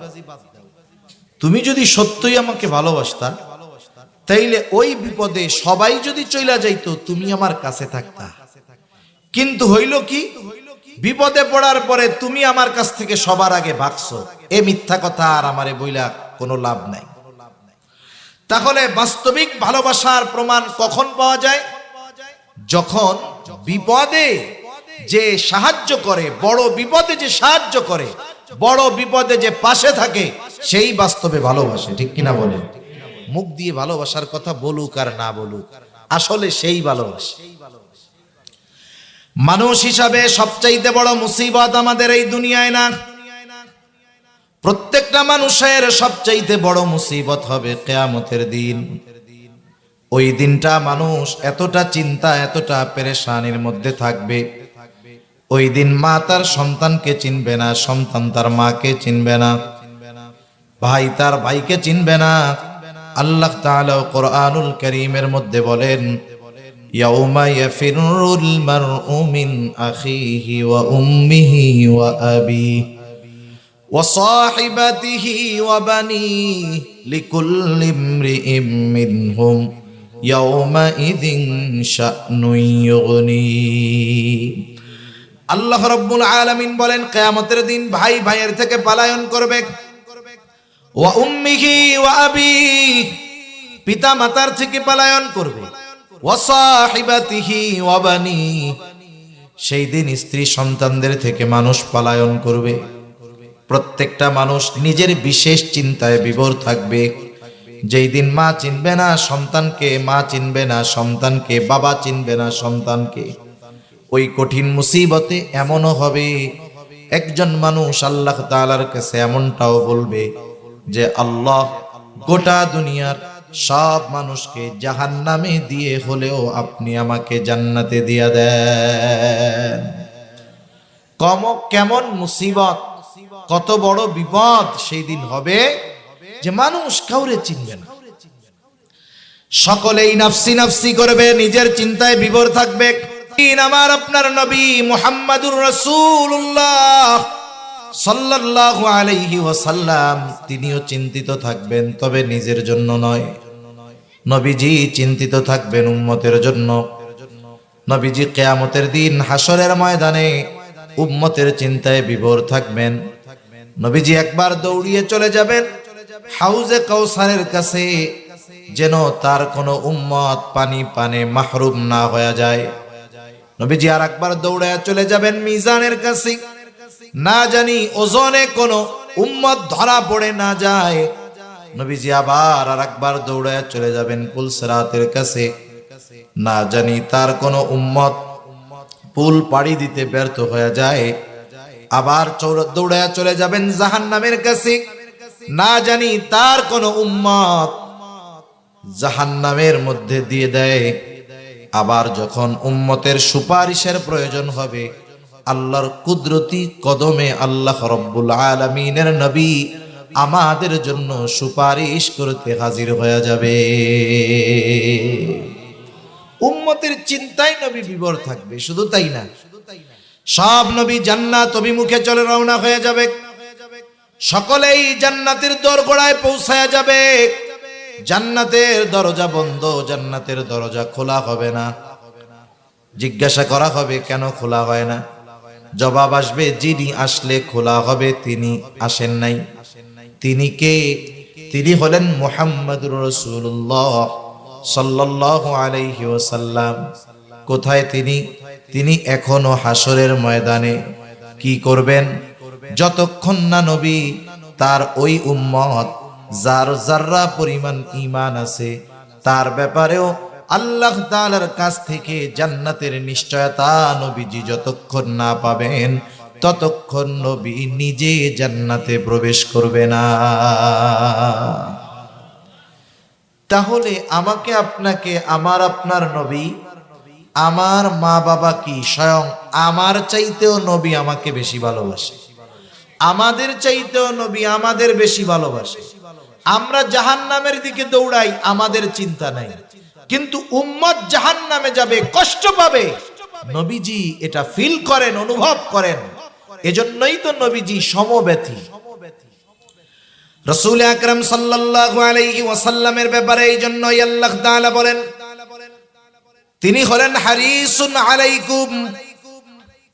A: তুমি যদি সত্যই আমাকে ভালোবাসতা তাইলে ওই বিপদে সবাই যদি চইলা যাইতো তুমি আমার কাছে থাকতা, কিন্তু হইল কি, বিপদে পড়ার পরে তুমি আমার কাছ থেকে সবার আগে ভাগছো। এ মিথ্যা কথা আর আমারে বইলা কোনো লাভ নাই। তাহলে বাস্তবিক ভালোবাসার প্রমাণ কখন পাওয়া যায়? যখন বিপদে যে সাহায্য করে, বড় বিপদে যে সাহায্য করে, বড় বিপদে যে পাশে থাকে, সেই বাস্তবে ভালোবাসে। ঠিক কিনা বলেন? মুখ দিয়ে ভালোবাসার কথা বলুক আর না বলুক, আসলে সেই ভালোবাসে। মানুষ হিসাবে সবচাইতে বড় মুসিবত আমাদের এই দুনিয়ায় না, প্রত্যেকটা মানুষের সবচাইতে বড় মুসিবত হবে কিয়ামতের দিন। ওই দিনটা মানুষ এতটা চিন্তা, এতটা পেরেশানির মধ্যে থাকবে, ওই দিন মা তার সন্তানকে চিনবে না, সন্তান তার মাকে চিনবে না, ভাই তার ভাইকে চিনবে না। আল্লাহ তাআলা কোরআনুল কারীমের মধ্যে বলেন, ইয়াউমা ইয়াফিরুল মারউ মিন আখিহি ওয়া উম্মিহি ওয়া আবিহি ওয়া সাহিবাতিহি ওয়া বানিহি লিকুল্লি ইমরিইম মিনহুম ইয়াউমা ইযিন শা'নুন ইউগনি। আল্লাহ রাব্বুল আলামিন বলেন, কিয়ামতের দিন ভাই ভাইয়ের থেকে পলায়ন করবে, ওয়া উম্মিহি ওয়া আবিহি, পিতা মাতার থেকে পলায়ন করবে, ওয়া সাহিবাতিহি ওয়া বানিহি, সেই দিন স্ত্রী সন্তানদের থেকে মানুষ পলায়ন করবে। প্রত্যেকটা মানুষ নিজের বিশেষ চিন্তায় বিভোর থাকবে। যেই দিন মা চিনবে না সন্তানকে, মা চিনবে না সন্তানকে, বাবা চিনবে না সন্তানকে। ওই কঠিন মুসিবতে এমনও হবে একজন মানুষ আল্লাহ তাআলার কাছে এমনটাও বলবে যে আল্লাহ, গোটা দুনিয়ার সব মানুষকে জাহান্নামে দিয়ে হলেও আপনি আমাকে জান্নাতে দিয়া দেন। কেমন মুসিবত, কত বড় বিপদ সেই দিন হবে যে মানুষ কাউরে চিনবে না, সকলেই নাফসি নাফসি করবে, নিজের চিন্তায় বিভোর থাকবে। আমার আপনার নবী মুহাম্মাদুর রাসূলুল্লাহ সাল্লাল্লাহু আলাইহি ওয়াসাল্লাম তিনিও চিন্তিত থাকবেন, তবে নিজের জন্য নয়। নবীজি চিন্তিত থাকবেন উম্মতের জন্য। নবীজি কিয়ামতের দিন হাসরের ময়দানে উম্মতের চিন্তায় বিভোর থাকবেন। নবীজি একবার দৌড়িয়ে চলে যাবেন হাউজে কাউসারের কাছে, যেন তার কোনো উম্মত পানি পানে মাহরুম না হয়ে যায়। নবীজি আর একবার দৌড়ে চলে যাবেন মিজানের কাছে, না জানি ওজনে কোনো উম্মত ধরা পড়ে না যায়। নবীজি আবার আর একবার দৌড়ে চলে যাবেন পুলসিরাতের কাছে, না জানি তার কোনো উম্মত পুল পাড়ি দিতে ব্যর্থ হয়ে যায়। আবার দৌড়ে চলে যাবেন জাহান্নামের কাছে, না জানি তার কোনো উম্মত জাহান্নামের মধ্যে দিয়ে দেয়। আবার যখন উম্মতের সুপারিশের প্রয়োজন হবে, আল্লাহর কুদরতি কদমে আল্লাহ রাব্বুল আলামিনের নবী আমাদের জন্য সুপারিশ করতে হাজির হয়ে যাবে। উম্মতের চিন্তায় নবী বিভোর থাকবে। শুধু তাই না, সব নবী জান্নাত অভিমুখে চলে রওনা হয়ে যাবে, সকলেই জান্নাতের দোরগোড়ায় পৌঁছায়া যাবে। জান্নাতের দরজা বন্ধ, জান্নাতের দরজা খোলা হবে না। জিজ্ঞাসা করা হবে কেন খোলা হয় না? জবাব আসবে, যিনি আসলে খোলা হবে তিনি আসেন নাই। তিনি কে? তিনি হলেন মুহাম্মাদুর রাসূলুল্লাহ সাল্লাল্লাহু আলাইহি ওয়াসাল্লাম। কোথায় তিনি? তিনি এখনো হাসরের ময়দানে। কি করবেন? যতক্ষণ না নবী তার ওই উম্মত যার যাররা পরিমাণ ঈমান আছে তার ব্যাপারেও আল্লাহ তাআলার কাছ থেকে জান্নাতের নিশ্চয়তা নবীজি যতক্ষণ না পাবেন ততক্ষণ নবী নিজে জান্নাতে প্রবেশ করবে না। তাহলে আমাকে আপনাকে, আমার আপনার নবী, আমার মা বাবা কি স্বয়ং আমার চাইতেও নবী আমাকে বেশি ভালোবাসে, আমাদের চাইতেও নবী আমাদের বেশি ভালোবাসে। আমরা জাহান্নামের দিকে দৌড়াই, আমাদের চিন্তা নাই, কিন্তু উম্মত জাহান্নামে যাবে, কষ্ট পাবে, নবীজি এটা ফিল করেন, অনুভব করেন। এজন্যই তো নবীজি সমব্যথী। রাসূল আকরাম সাল্লাল্লাহু আলাইহি ওয়াসাল্লামের ব্যাপারে এই জন্যই আল্লাহ তাআলা বলেন, তিনি হলেন হারিসুন আলাইকুম,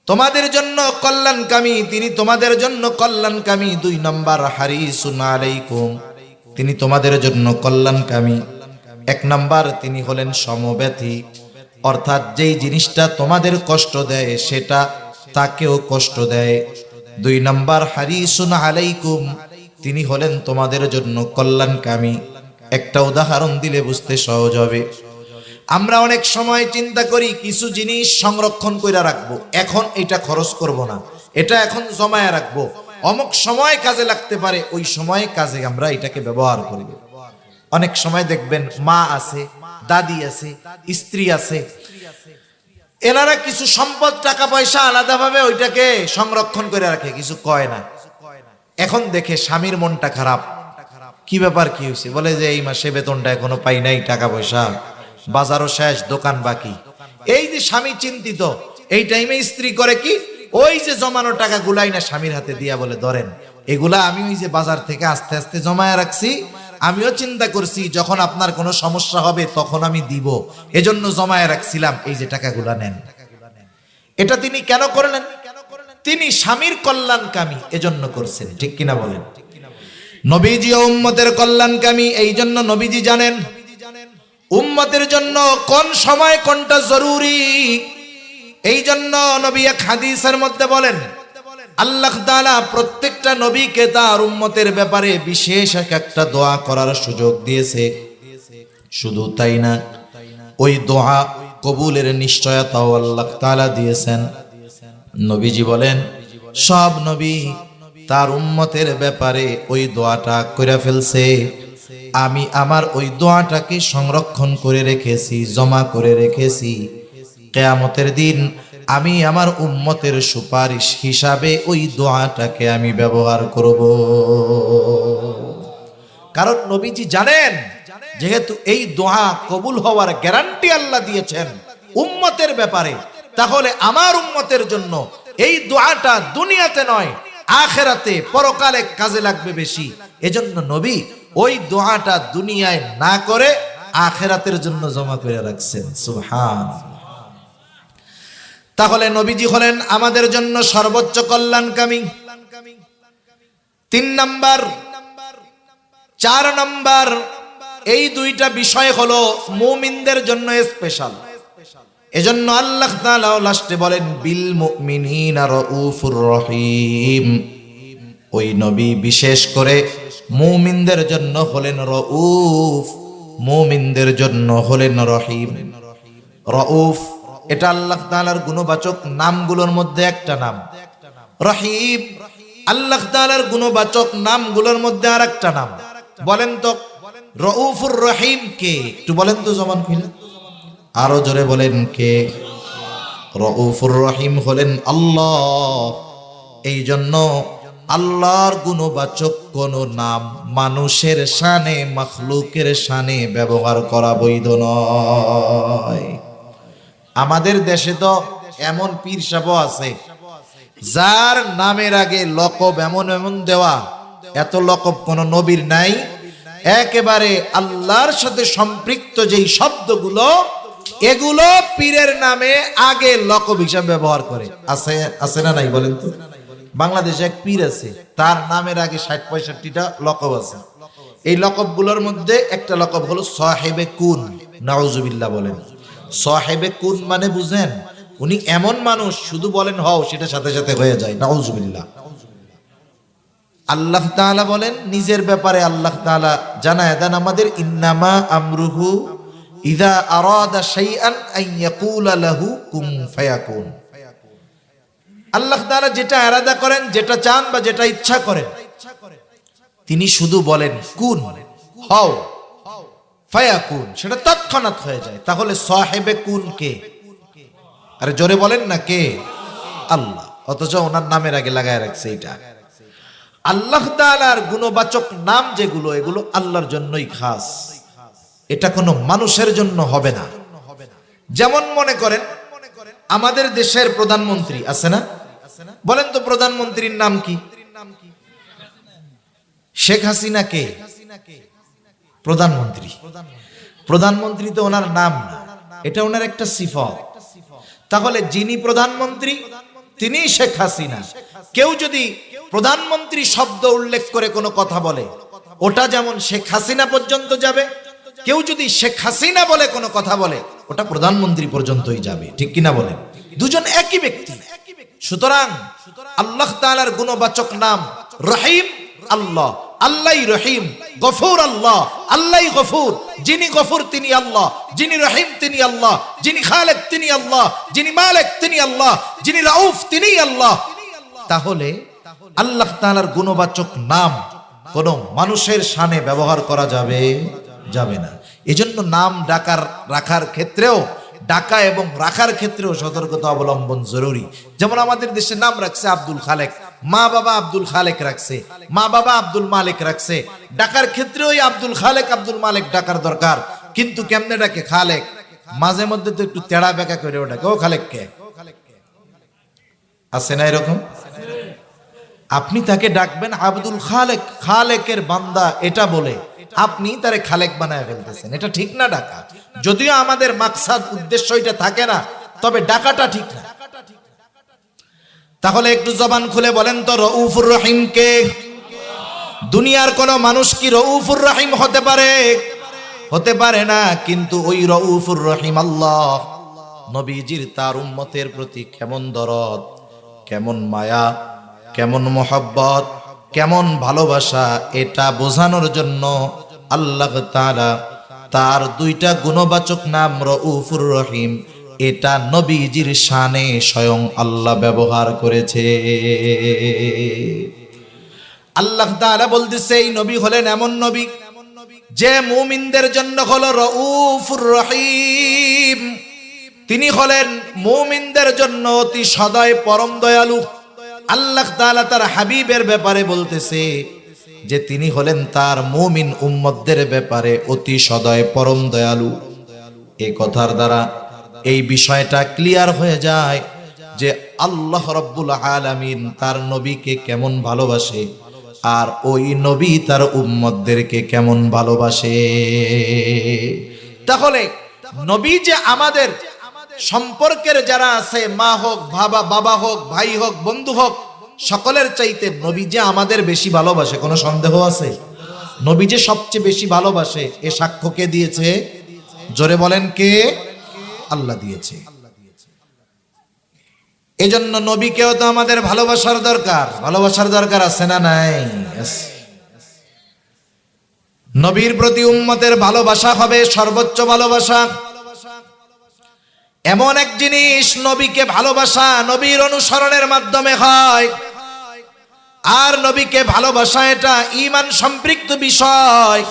A: তোমাদের জন্য কল্যাণকামী, তিনি তোমাদের জন্য কল্যাণকামী। 2 নম্বর হারিসুন আলাইকুম, তিনি তোমাদের জন্য কল্যাণকামী। 1 নম্বর তিনি হলেন সমব্যথী, অর্থাৎ যেই জিনিসটা তোমাদের কষ্ট দেয় সেটা তাকেও কষ্ট দেয়। 2 নম্বর হারিসুন আলাইকুম, তিনি হলেন তোমাদের জন্য কল্যাণকামী। একটা উদাহরণ দিলে বুঝতে সহজ হবে। আমরা অনেক সময় চিন্তা করি কিছু জিনিস সংরক্ষণ করে রাখবো, এখন এটা খরচ করব না, এটা এখন জমায়ে রাখবো, অমুক সময় কাজে লাগতে পারে, ওই সময় কাজে আমরা এটাকে ব্যবহার করব। অনেক সময় দেখবেন মা আছে, দাদি আছে, স্ত্রী আছে, এনারা কিছু সম্পদ টাকা পয়সা আলাদাভাবে ওইটাকে সংরক্ষণ করে রাখে, কিছু কয় না। এখন দেখে স্বামীর মনটা খারাপ, কি ব্যাপার, কি হয়েছে? বলে যে এই মাসে বেতনটা এখনো পাই নাই, টাকা পয়সা, বাজারও শেষ, দোকান বাকি। এই যে স্বামী চিন্তিত, এই টাইমে স্ত্রী করে কি, ওই যে জমানো টাকা গুলাই না স্বামীর হাতে দিয়া বলে, ধরেন এগুলা আমি ওই যে বাজার থেকে আস্তে আস্তে জমায় রাখছি, আমিও চিন্তা করছি যখন আপনার কোনো সমস্যা হবে তখন আমি দিব, এজন্য জমায় রাখছিলাম, এই যে টাকাগুলা নেন। এটা তিনি কেন করলেন? তিনি স্বামীর কল্যাণকামী, এজন্য করছেন, ঠিক কিনা বলেন? নবীজি ও উম্মতের কল্যাণকামী, এই জন্য নবীজি জানেন উম্মতের জন্য কোন সময় কোনটা জরুরি। এই জন্য নবী এক হাদিসের মধ্যে বলেন, আল্লাহ তাআলা প্রত্যেকটা নবীকে তার উম্মতের ব্যাপারে বিশেষ একটা দোয়া করার সুযোগ দিয়েছে। শুধু তাই না, ওই দোয়া কবুলের নিশ্চয়তাও আল্লাহ তাআলা দিয়েছেন। নবীজি বলেন, সব নবী তার উম্মতের ব্যাপারে ওই দোয়াটা করে ফেলছে, আমি আমার ওই দোয়াটাকে সংরক্ষণ করে রেখেছি, জমা করে রেখেছি। কিয়ামতের দিন আমি আমার উম্মতের সুপারিশ হিসাবে ওই দোয়াটাকে আমি ব্যবহার করব। কারণ নবীজি জানেন যেহেতু এই দোয়া কবুল হওয়ার গ্যারান্টি আল্লাহ দিয়েছেন উম্মতের ব্যাপারে, তাহলে আমার উম্মতের জন্য এই দোয়াটা দুনিয়াতে নয় আখিরাতে পরকালে কাজে লাগবে বেশি। এজন্য নবী ওই দোয়াটা দুনিয়ায় না করে আখিরাতের জন্য জমা করে রাখছেন। সুবহানাল্লাহ। তাহলে নবীজি হলেন আমাদের জন্য সর্বোচ্চ কল্যাণকামী। 3 নাম্বার, 4 নাম্বার, এই 2টা বিষয় হলো মুমিনদের জন্য স্পেশাল। এজন্য আল্লাহ তাআলা লাস্টে বলেন, বিল মুমিনিনা রাউফুর রহিম। ওই নবী বিশেষ করে মুমিনদের জন্য হলেন রাউফ, মুমিনদের জন্য হলেন রহিম। রাউফ এটা আল্লাহ তাআলার গুণবাচক নামগুলোর মধ্যে একটা নাম। রহিম আল্লাহ তাআলার গুণবাচক নামগুলোর মধ্যে আরেকটা নাম। বলেন তো রাউফুর রহিম কে? একটু বলেন তো জবান খুলে, আরো জোরে বলেন কে? রাউফুর রহিম হলেন আল্লাহ। এই জন্য আল্লাহর গুণবাচক কোন নাম মানুষের শানে, মাখলুকের শানে ব্যবহার করা বৈধ নয়। আমাদের দেশে তো এমন পীর সাহেব আছে যার নামের আগে লকব এমন এমন দেওয়া, এত লকব কোন নবীর নাই। একেবারে আল্লাহর সাথে সম্পৃক্ত যেই শব্দগুলো, এগুলো পীরের নামে আগে লকব হিসাবে ব্যবহার করে। আছে আছে না নাই বলেন তো? বাংলাদেশে এক পীর আছে, তার নামের আগে 60-65টা লকব আছে। এই লকবগুলোর মধ্যে একটা লকব হলো সাহেবে কুন, নাউজুবিল্লাহ বলেন। সাহেবে কুন মানে বুঝেন, উনি এমন মানুষ শুধু বলেন হও, সেটা সাথে সাথে হয়ে যায়। নাউজুবিল্লাহ। আল্লাহ তাআলা বলেন নিজের ব্যাপারে, আল্লাহ তাআলা জানায় দেন আমাদের, ইন্নামা আমরুহু ইযা আরাদা শাইআন আন ইয়াকুলা লাহু কুন ফায়াকুন। আল্লাহ তাআলা যেটা ইরাদা করেন, যেটা চান বা যেটা ইচ্ছা করেন, তিনি শুধু বলেন কুন, হও, ফায়াকুন, সেটা তৎক্ষণাৎ হয়ে যায়। তাহলে সাহেবে কুন কে? আরে জোরে বলেন না, কে? আল্লাহ। অথচ ওনার নামের আগে লাগায় রাখছে এটা। আল্লাহ তাআলার গুণবাচক নাম যেগুলো, এগুলো আল্লাহর জন্যই খাস, এটা কোনো মানুষের জন্য হবে না। যেমন মনে করেন আমাদের দেশের প্রধানমন্ত্রী আছে না, বলেন তো প্রধানমন্ত্রীর নাম কি? শেখ হাসিনা কে প্রধানমন্ত্রী? প্রধানমন্ত্রী তো ওনার নাম না, এটা ওনার একটা সিফত। তাহলে যিনি প্রধানমন্ত্রী তিনি শেখ হাসিনা। কেউ যদি প্রধানমন্ত্রী শব্দ উল্লেখ করে কোনো কথা বলে, ওটা যেমন শেখ হাসিনা পর্যন্ত যাবে। কেউ যদি শেখ হাসিনা বলে কোনো কথা বলে, ওটা প্রধানমন্ত্রী পর্যন্তই যাবে। ঠিক কিনা বলেন? দুজন একই ব্যক্তি। সুতরাং আল্লাহ তাআলার গুণবাচক নাম রহিম আল্লাহ, আল্লাহই রহিম। গফুর আল্লাহ, আল্লাহই গফুর। যিনি গফুর তিনি আল্লাহ, যিনি রহিম তিনি আল্লাহ, যিনি খালেক তিনি আল্লাহ, যিনি মালিক তিনি আল্লাহ, যিনি রাউফ তিনি আল্লাহ। তাহলে আল্লাহ তাআলার গুণবাচক নাম কোন মানুষের শানে ব্যবহার করা যাবে না। এজন্য নাম রাখার ক্ষেত্রেও, ডাকা এবং রাখার ক্ষেত্রেও সতর্কতা অবলম্বন জরুরি। যেমন আমাদের দেশে নাম রাখছে আব্দুল খালেক, মা বাবা আব্দুল খালেক রাখছে, মা বাবা আব্দুল মালিক রাখছে। ডাকার ক্ষেত্রেও ওই আব্দুল খালেক আব্দুল মালিক ডাকার দরকার। কিন্তু কেমনে ডাকে? খালেক। মাঝে মধ্যে তো একটু তেড়া বেঁকা করে ডাকে, ও খালেক কে? আছে না এরকম? আপনি তাকে ডাকবেন আব্দুল খালেক, খালেকের বান্দা এটা বলে আপনি তারে খালেক বানায় ফেলতেছেন। এটা ঠিক না ডাকা। যদিও আমাদের মাকসাদ, উদ্দেশ্য এটা থাকে না, তবে ডাকাটা ঠিক না। তাহলে একটু জবান খুলে বলেন তো, রউফুর রহিম কে? দুনিয়ার কোন মানুষ কি রউফুর রহিম হতে পারে? হতে পারে না। কিন্তু ওই রউফুর রহিম আল্লাহ। নবীজির তার উম্মতের প্রতি কেমন দরদ, কেমন মায়া, কেমন মোহাব্বত, কেমন ভালোবাসা, এটা বোঝানোর জন্য আল্লাহ তাআলা তার দুইটা গুণবাচক নাম রউফুর রহিম, এটা নবীজির শানে স্বয়ং আল্লাহ ব্যবহার করেছে। আল্লাহ তাআলা বলতেছে এই নবী হলেন এমন নবী যে মুমিনদের জন্য হলো রউফুর রহিম। তিনি হলেন মুমিনদের জন্য অতি সদয় পরম দয়ালু। আল্লাহ তাআলা তার হাবিবের ব্যাপারে বলতেছে যে তিনি হলেন তার মুমিন উম্মতদের ব্যাপারে অতি সদয় পরম দয়ালু। এই কথার দ্বারা এই বিষয়টা ক্লিয়ার হয়ে যায় যে আল্লাহ রাব্বুল আলামিন তার নবীকে কেমন ভালোবাসে, আর ওই নবী তার উম্মতদেরকে কেমন ভালোবাসে। তাহলে নবী যে আমাদের সম্পর্কের যারা আছে, মা হোক, বাবা হোক, ভাই হোক, বন্ধু হোক, সকলের চাইতে নবী যে আমাদের বেশি ভালোবাসে, কোনো সন্দেহ আছে? নবী যে সবচেয়ে বেশি ভালোবাসে, এ সাক্ষ্য কে দিয়েছে? জোরে বলেন কে? আল্লাহ দিয়েছে। এজন্য নবীকেও তো আমাদের ভালোবাসার দরকার। ভালোবাসার দরকার আছে না নাই? নবীর প্রতি উম্মতের ভালোবাসা হবে সর্বোচ্চ ভালোবাসা। এমন এক জিনিস, নবীকে ভালোবাসা নবীর অনুসরণের মাধ্যমে হয়। আর নবীকে ভালোবাসা এটা ঈমান সম্পৃক্ত বিষয়।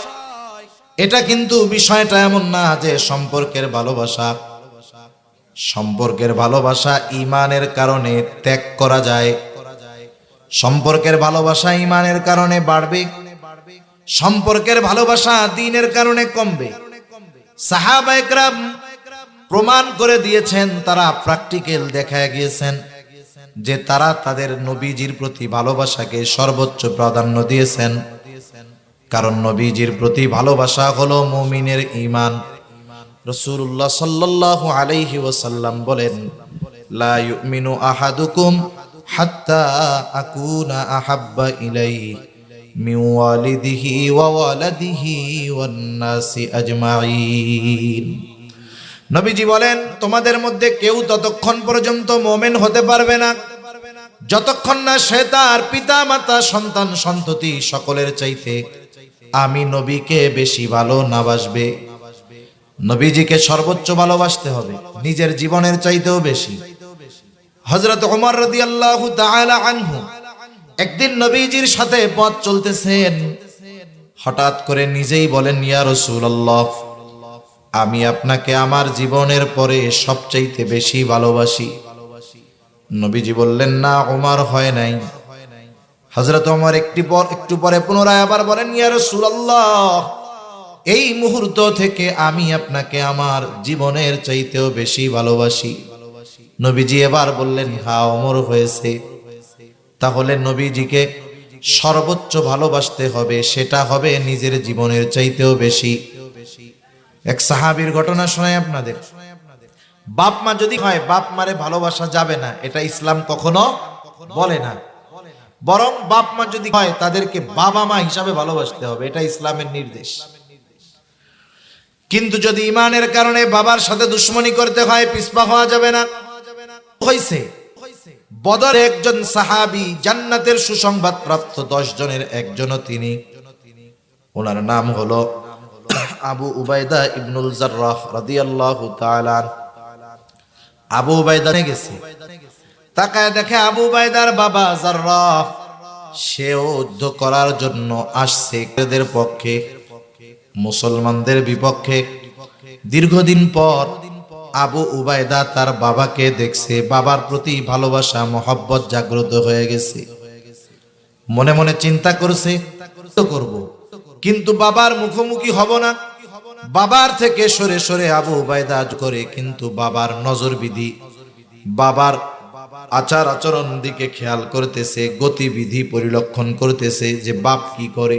A: এটা কিন্তু বিষয়টা এমন না যে সম্পর্কের ভালোবাসা, সম্পর্কের ভালোবাসা ঈমানের কারণে ত্যাগ করা যায়। সম্পর্কের ভালোবাসা ঈমানের কারণে বাড়বে, সম্পর্কের ভালোবাসা দ্বীনের কারণে কমবে। সাহাবায়ে কেরাম প্রমাণ করে দিয়েছেন, তারা প্র্যাকটিক্যাল দেখায় গিয়েছেন যে তারা তাদের নবীজির প্রতি ভালোবাসাকে সর্বোচ্চ প্রাধান্য দিয়েছেন। কারণ নবীজির প্রতি ভালোবাসা হলো মুমিনের ঈমান। রাসূলুল্লাহ সাল্লাল্লাহু আলাইহি ওয়াসাল্লাম বলেন, লা ইউমিনু আহাদুকুম হাত্তা আকুনা আহাব্বা ইলাইহি মিন ওয়ালিদিহি ওয়া ওয়ালাদিহি ওয়ান নাসি আজমাইন। নবীজি বলেন, তোমাদের মধ্যে কেউ ততক্ষণ পর্যন্ত মুমিন হতে পারবে না যতক্ষণ না সে তার পিতা মাতা সন্তান সন্ততি সকলের চাইতে আমি নবীকে বেশি ভালো না বাসবে। নবীজিকে সর্বোচ্চ ভালোবাসতে হবে, নিজের জীবনের চাইতেও বেশি। হযরত ওমর রাদিয়াল্লাহু তাআলা আনহু একদিন নবীজির সাথে পথ চলতেছেন, হঠাৎ করে নিজেই বলেন, ইয়া রাসূলুল্লাহ, আমি আপনাকে আমার জীবনের পরে সবচাইতে বেশি ভালোবাসি। নবীজি বললেন, না ওমর, হয় নাই। হযরত ওমর একটু পরে পুনরায় আবার বলেন, ইয়া রাসূলুল্লাহ, এই মুহূর্ত থেকে আমি আপনাকে আমার জীবনের চাইতেও বেশি ভালোবাসি। নবীজি এবার বললেন, হ্যাঁ ওমর, হয়েছে। তাহলে নবীজিকে সর্বোচ্চ ভালোবাসতে হবে, সেটা হবে নিজের জীবনের চাইতেও বেশি। এক সাহাবীর ঘটনা শোনাই আপনাদের। বাপ মা যদি হয়, বাপ মারে ভালোবাসা যাবে না, এটা ইসলাম কখনো বলে না। বরং বাপ মা যদি হয়, তাদেরকে বাবা মা হিসাবে ভালোবাসতে হবে, এটা ইসলামের নির্দেশ। কিন্তু যদি ইমানের কারণে বাবার সাথে দুশ্মনী করতে হয়, পিছপা হওয়া যাবে না। হইছে বদরে একজন সাহাবী, জান্নাতের সুসংবাদ প্রাপ্ত 10 জনের একজনও তিনি। ওনার নাম হলো আবু উবাইদা ইবনুল জাররাহ রাদিয়াল্লাহু তাআলা। আবু উবাইদা গেছে, তাকায় দেখে আবু উবাইদার বাবা জাররাহ সেও যুদ্ধ করার জন্য আসছে এদের পক্ষে, মুসলমানদের বিপক্ষে। দীর্ঘদিন পর আবু উবাইদা তার বাবাকে দেখছে, বাবার প্রতি ভালোবাসা মহব্বত জাগ্রত হয়ে গেছে। মনে মনে চিন্তা করছে, করব, কিন্তু বাবার মুখোমুখি হব না। বাবার থেকে সরে সরে আবু উবাইদা করে, কিন্তু বাবার নজরবিধি, বাবার আচার আচরণ দিকে খেয়াল করতেছে, গতিবিধি পরিলক্ষণ করতেছে যে বাপ কি করে।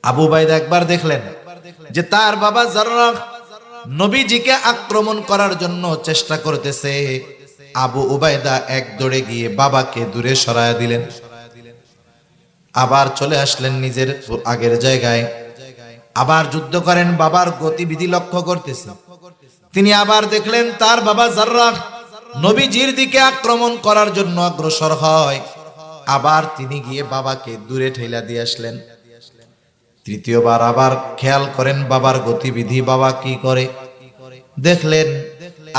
A: আবু উবাইদা একবার দেখলেন যে তার বাবা জাররাহ নবীজিকে আক্রমণ করার জন্য চেষ্টা করতেছে। আবু উবাইদা এক দৌড়ে গিয়ে বাবাকে দূরে সরায় দিলেন, আবার চলে আসলেন নিজের আগের জায়গায়, আবার যুদ্ধ করেন। বাবার গতিবিধি লক্ষ্য করতেছে, তিনি আবার দেখলেন তার বাবা জাররাহ নবীজির দিকে আক্রমণ করার জন্য অগ্রসর হয়। আবার তিনি গিয়ে বাবাকে দূরে ঠেলা দিয়ে আসলেন। তৃতীয়বার আবার খেয়াল করেন বাবার গতিবিধি, বাবা কি করে। দেখলেন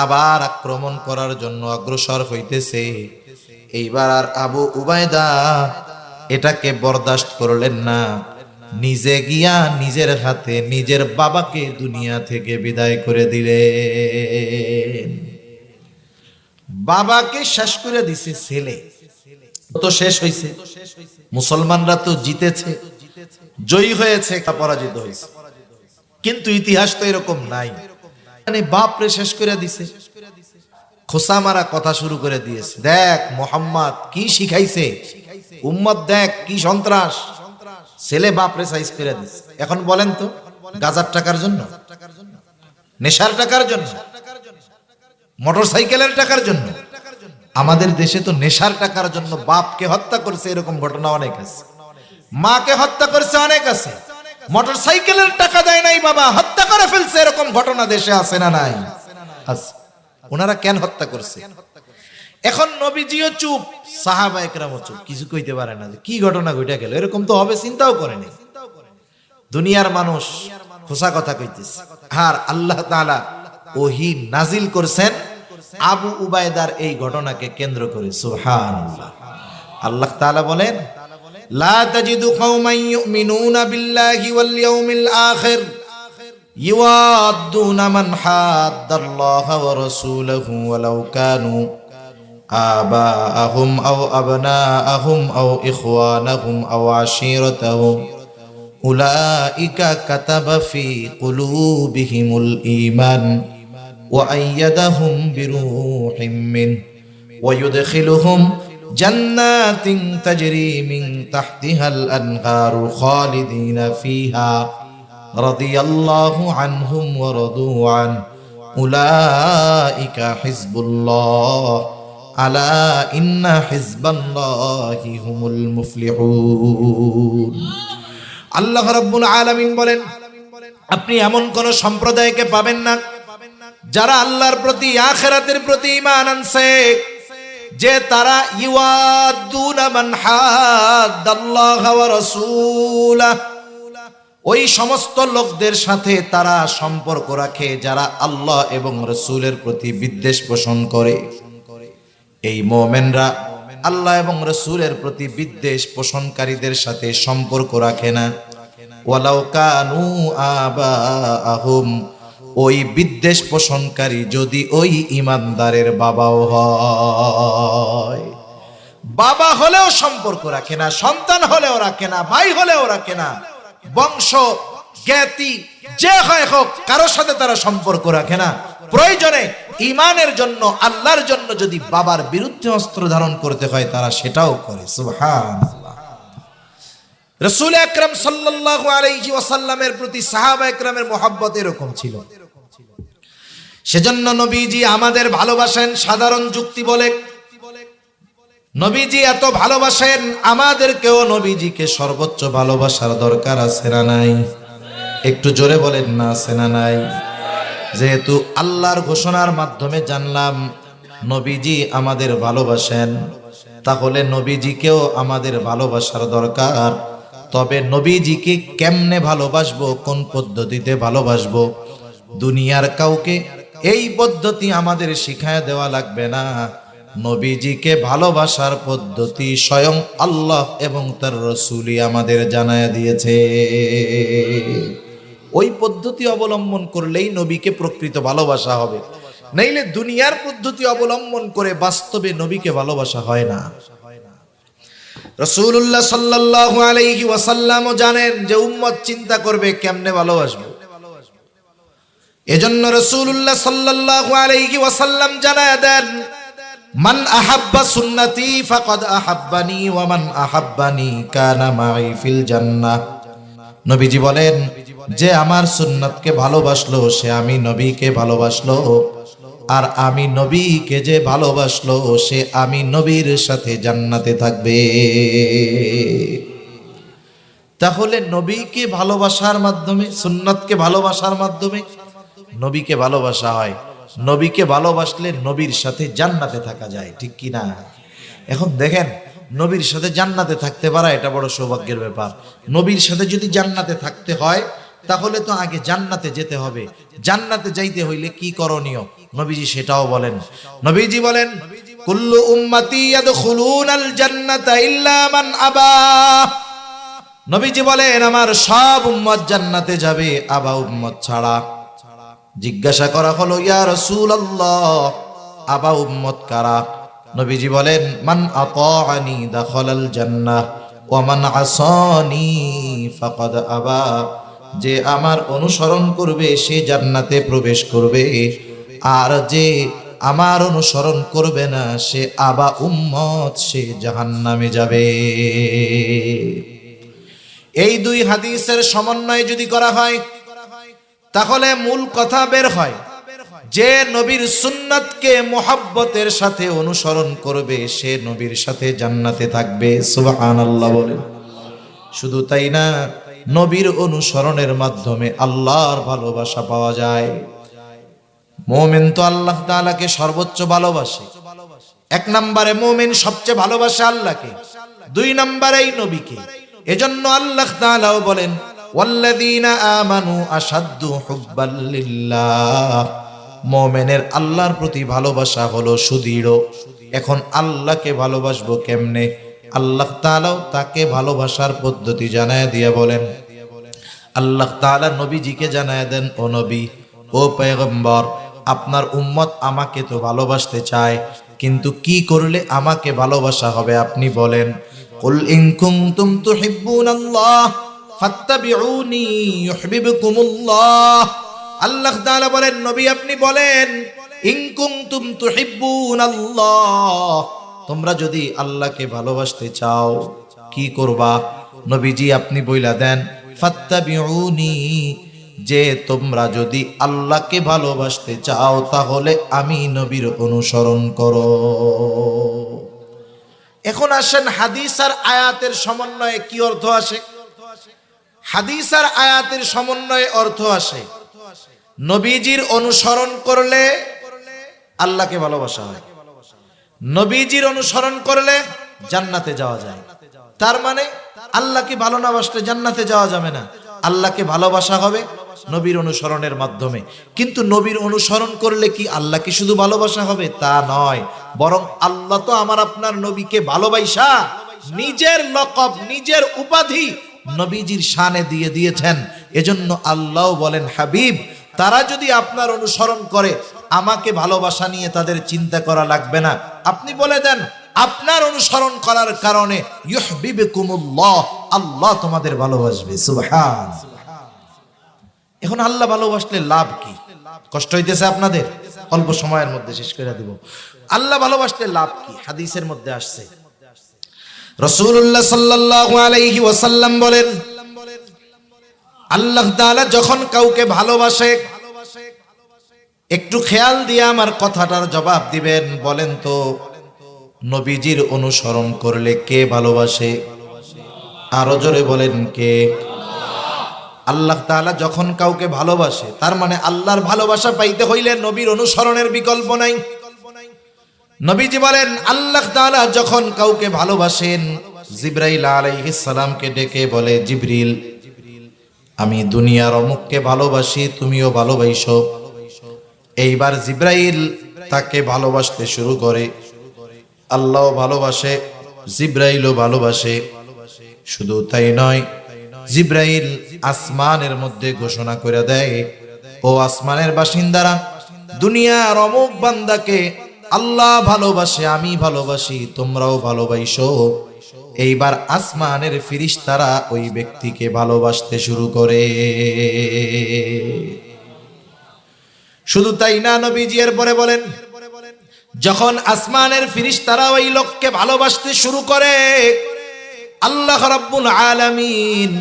A: আবার আক্রমণ করার জন্য অগ্রসর হইতেছে। এইবার আর আবু উবাইদা এটাকে বরদাস্ত করলেন না, নিজে গিয়া নিজের হাতে নিজের বাবাকে দুনিয়া থেকে বিদায় করে দিলেন। বাবাকে শেষ করে দিছে ছেলে, তো শেষ হয়েছে। মুসলমানরা তো জিতেছে, জয়ী হয়েছে, পরাজিত হয়েছে, কিন্তু ইতিহাস তো এরকম নাই। মানে বাপরে শেষ করে দিছে, খোসা মারা কথা শুরু করে দিয়েছে। দেখ মোহাম্মদ কি শিখাইছে, উম্মত দেখ কি সন্ত্রাস। ছেলে বাপরে সাইজ করে দিছে। এখন বলেন তো, গাজার টাকার জন্য, নেশার টাকার জন্য, মোটরসাইকেলের টাকার জন্য? আমাদের দেশে তো নেশার টাকার জন্য বাপকে হত্যা করছে, এরকম ঘটনা অনেক আছে। মাকে হত্যা করছে অনেক আছে। মোটরসাইকেলের টাকা দেয় নাই বাবা, হত্যা করে ফেলছে, এরকম ঘটনা দেশে আছে না নাই? আছে। ওনারা কেন হত্যা করছে? এখন নবীজিও চুপ, সাহাবা একরামও চুপ, কিছু কইতে পারে না যে কি ঘটনা ঘটে গেল। এরকম তো হবে চিন্তাও করেনি। দুনিয়ার মানুষ খোসা কথা কইতেছে, আর আল্লাহ তাআলা ওহী নাজিল করছেন আবু উবাইদার এই ঘটনাকে কেন্দ্র করে। সুবহানাল্লাহ। আল্লাহ তাআলা বলেন, লা তাজিদু কওমান ইউমিনুনা বিল্লাহি ওয়াল ইয়াউমিল আখির ইউআদ্দুনা মান হাদ্দাল্লাহা ওয়া রাসূলাহু ওয়ালাউ কানু আবাআহুম আও আবনাআহুম আও ইখওয়ানাহুম আও আশীরাতাহুম উলাইকা কাতাবা ফি কুলুবিহিমুল ঈমান ওয়া আইয়াদাহুম বিরূহিম মিন ওয়া ইউদখিলুহুম জান্নাতিন তাজরি মিন তাহতিহাল আনহারু খালিদিনা ফিহা রাদিয়াল্লাহু আনহুম ওয়া রাদু আন উলাইকা হিজবুল্লাহ আলা ইন্না হিজবাল্লাহি হুমুল মুফলিহুন। আল্লাহ রাব্বুল আলামিন বলেন, আপনি এমন কোন সম্প্রদায়কে পাবেন না যারা আল্লাহর প্রতি, আখিরাতের প্রতি ঈমান আনছে, যে তারা ইউয়াদুনা মান হাদ্দাল্লাহ ওয়া রাসূলা, ওই সমস্ত লোকদের সাথে তারা সম্পর্ক রাখে যারা আল্লাহ এবং রাসূলের প্রতি বিদ্বেষ পোষণ করে। এই মুমিনরা আল্লাহ এবং রাসূলের প্রতি বিদ্বেষ পোষণকারীদের সাথে সম্পর্ক রাখে না। ওয়ালাউ কানু আবাআহুম, ওই বিদ্বেষ পোষণকারী যদি ওই ইমানদারের বাবাও হয়, বাবা হলেও সম্পর্ক রাখে না, সন্তান হলেও রাখে না, ভাই হলেও রাখে না, বংশ জ্ঞাতি যে হয় হোক, কারোর সাথে তারা সম্পর্ক রাখে না। প্রয়োজনে ঈমানের জন্য, আল্লাহর জন্য যদি বাবার বিরুদ্ধে অস্ত্র ধারণ করতে হয় তারা সেটাও করে। সুবহানাল্লাহ। রাসূল আকরাম সাল্লাল্লাহু আলাইহি ওয়াসাল্লামের প্রতি সাহাবা একরামের মহব্বত এরকম ছিল। সেজন্য নবীজি আমাদের ভালোবাসেন সাধারণ যুক্তি বলে। নবীজি এত ভালোবাসেন, আমাদেরকেও নবীজিকে সর্বোচ্চ ভালোবাসার দরকার আছে না নাই? একটু জোরে বলেন না, আছে না নাই? যেহেতু আল্লাহর ঘোষণার মাধ্যমে জানলাম নবীজি আমাদের ভালোবাসেন, তাহলে নবীজিকেও আমাদের ভালোবাসার দরকার। তবে নবীজিকে কেমনে ভালোবাসবো, কোন পদ্ধতিতে ভালোবাসবো, দুনিয়ার কাউকে এই পদ্ধতি আমাদের শিখায় দেওয়া লাগবে না। নবীজিকে ভালোবাসার পদ্ধতি স্বয়ং আল্লাহ এবং তার রাসূলই আমাদের জানায় দিয়েছে। ওই পদ্ধতি অবলম্বন করলেই নবীকে প্রকৃত ভালোবাসা হবে, নাইলে দুনিয়ার পদ্ধতি অবলম্বন করে বাস্তবে নবীকে ভালোবাসা হয় না। রাসূলুল্লাহ সাল্লাল্লাহু আলাইহি ওয়াসাল্লামও জানেন যে উম্মত চিন্তা করবে কেমনে ভালোবাসবো। এজন্য রাসূলুল্লাহ সাল্লাল্লাহু আলাইহি ওয়াসাল্লাম জানায় দেন, মান আহাব্বা সুন্নতি ফাকাদ আহাব্বানি ওয়া মান আহাব্বানি কানা মাই ফিল জান্নাহ। নবীজি বলেন, যে আমার সুন্নাতকে ভালোবাসলো সে আমি নবীকে ভালোবাসলো, আর আমি নবীকে যে ভালোবাসলো সে আমি নবীর সাথে জান্নাতে থাকবে। তাহলে নবীকে ভালোবাসার মাধ্যমে, সুন্নাতকে ভালোবাসার মাধ্যমে নবীকে ভালোবাসা হয়। নবীকে ভালোবাসলে নবীর সাথে জান্নাতে থাকা যায়, ঠিক কি না? এখন দেখেন, নবীর সাথে জান্নাতে থাকতে পারা এটা বড় সৌভাগ্যের ব্যাপার। নবীর সাথে যদি জান্নাতে থাকতে হয় তাহলে তো আগে জান্নাতে যেতে হবে। জান্নাতে যাইতে হইলে কি করণীয় নবীজি সেটাও বলেন। নবীজি বলেন, কুল্লু উম্মতি ইয়াদখুলুনাল জান্নাতা ইল্লা মান আবা। নবীজি বলেন, আমার সব উম্মত জান্নাতে যাবে, আবা উম্মত ছাড়া। জিজ্ঞাসা করা হলো, ইয়া রাসূলুল্লাহ, আবা উম্মত কারা? নবীজি বলেন, মান আতাআনি দাখালাল জান্নাহ ওয়া মান আসানি ফাকাদ আবা। যে আমার অনুসরণ করবে সে জান্নাতে প্রবেশ করবে, আর যে আমার অনুসরণ করবে না সে আবা উম্মত, সে জাহান্নামে যাবে। এই দুই হাদিসের সমন্বয় যদি করা হয় তাহলে মূল কথা বের হয় যে নবীর সুন্নাতকে মোহাব্বতের সাথে অনুসরণ করবে সে নবীর সাথে জান্নাতে থাকবে। সুবহানাল্লাহ বলেন। শুধু তাই না, নবীর অনুসরণের মাধ্যমে আল্লাহর ভালোবাসা পাওয়া যায়। মুমিন তো আল্লাহ তাআলাকে সর্বোচ্চ ভালোবাসে। এক নম্বরে মুমিন সবচেয়ে ভালোবাসে আল্লাহকে, দুই নম্বরে নবীকে। এজন্য আল্লাহ তাআলাও বলেন, ওয়াল্লাযীনা আমানু আশাদ্দু হুব্বাল লিল্লাহ। মুমিনের আল্লাহর প্রতি ভালোবাসা হলো সুদৃঢ়। এখন আল্লাহকে ভালোবাসবো কেমনে? আল্লাহ তাআলাও তাকে ভালোবাসার পদ্ধতি জানায় দিয়ে বলেন, আল্লাহ তাআলা নবীজিকে জানায় দেন, ও নবী, ও পয়গম্বর, আপনার উম্মত আমাকে তো ভালোবাসতে চায়, কিন্তু কি করলে আমাকে ভালোবাসা হবে আপনি বলেন। কুল ইন কুনতুম তুহিব্বুনাল্লাহ ফাত্তাবিউনি ইউহিব্বুকুমুল্লাহ। আল্লাহ তাআলা বলেন, নবী আপনি বলেন, ইন কুনতুম তুহিব্বুনাল্লাহ, তোমরা যদি আল্লাহকে ভালোবাসতে চাও কি করবা? নবীজি আপনি বইলা দেন, ফাত্তাবিউনি, যে তোমরা যদি আল্লাহকে ভালোবাসতে চাও তাহলে আমি নবীর অনুসরণ করো। এখন আসেন হাদিস আর আয়াতের সমন্বয়ে কি অর্থ আসে? হাদিস আর আয়াতের সমন্বয়ে অর্থ আসে নবীজির অনুসরণ করলে আল্লাহকে ভালোবাসা হয়, নবীজির অনুসরণ করলে জান্নাতে যাওয়া যায়। তার মানে আল্লাহকে ভালো না বাসলে জান্নাতে যাওয়া যাবে না, আল্লাহকে ভালোবাসা হবে নবীর অনুসরণের মাধ্যমে। কিন্তু নবীর অনুসরণ করলে কি আল্লাহকে শুধু ভালোবাসা হবে তা নয়, বরং আল্লাহ তো আমার আপনার নবীকে ভালোবাসা নিজের লকব, নিজের উপাধি নবীজির শানে দিয়ে দিয়েছেন। এজন্য আল্লাহ বলেন, হাবিব তারা যদি আপনার অনুসরণ করে আমাকে ভালোবাসা নিয়ে তাদের চিন্তা করা লাগবে না, আপনি বলে দেন আপনার অনুসরণ করার কারণে ইউহিব্বুকুমুল্লাহ, আল্লাহ তোমাদের ভালোবাসবে। সুবহান। এখন আল্লাহ ভালোবাসলে লাভ কি? কষ্ট হইতেছে আপনাদের? অল্প সময়ের মধ্যে শেষ করে দিব। আল্লাহ ভালোবাসলে লাভ কি? হাদিসের মধ্যে আসছে, রাসূলুল্লাহ সাল্লাল্লাহু আলাইহি ওয়াসাল্লাম বলেন, আল্লাহ তাআলা যখন কাউকে ভালোবাসে, একটু খেয়াল দিয়ে আমার কথাটার জবাব দিবেন, বলেন তো নবীজির অনুসরণ করলে কে ভালোবাসে? আরো জোরে বলেন কে? আল্লাহ তাআলা যখন কাউকে ভালোবাসে তার মানে আল্লাহর ভালোবাসা পাইতে হইলে নবীর অনুসরণের বিকল্প নাই। নবীজি বলেন আল্লাহ তাআলা যখন কাউকে ভালোবাসেন, জিবরাইল আলাইহিস সালামকে ডেকে বলে, জিবরিল আমি দুনিয়ার অমুককে ভালোবাসি, তুমিও ভালোবাসো। এইবার জিবরাইল তাকে ভালোবাসতে শুরু করে, আল্লাহও ভালোবাসে, জিবরাইলও ভালোবাসে। শুধু তাই নয়, জিবরাইল আসমানের মধ্যে ঘোষণা করে দেয়, ও আসমানের বাসিন্দারা, দুনিয়ার অমুক বান্দাকে আল্লাহ ভালোবাসে, আমি ভালোবাসি, তোমরাও ভালোবাসো। এইবার আসমানের ফেরেশতারা ওই ব্যক্তিকে ভালোবাসতে শুরু করে। শুধু তাই না, নবীজি এরপরে বলেন, যখন আসমানের ফেরেশতারা ওই লোককে ভালোবাসতে শুরু করে, আল্লাহ রাব্বুল আলামিন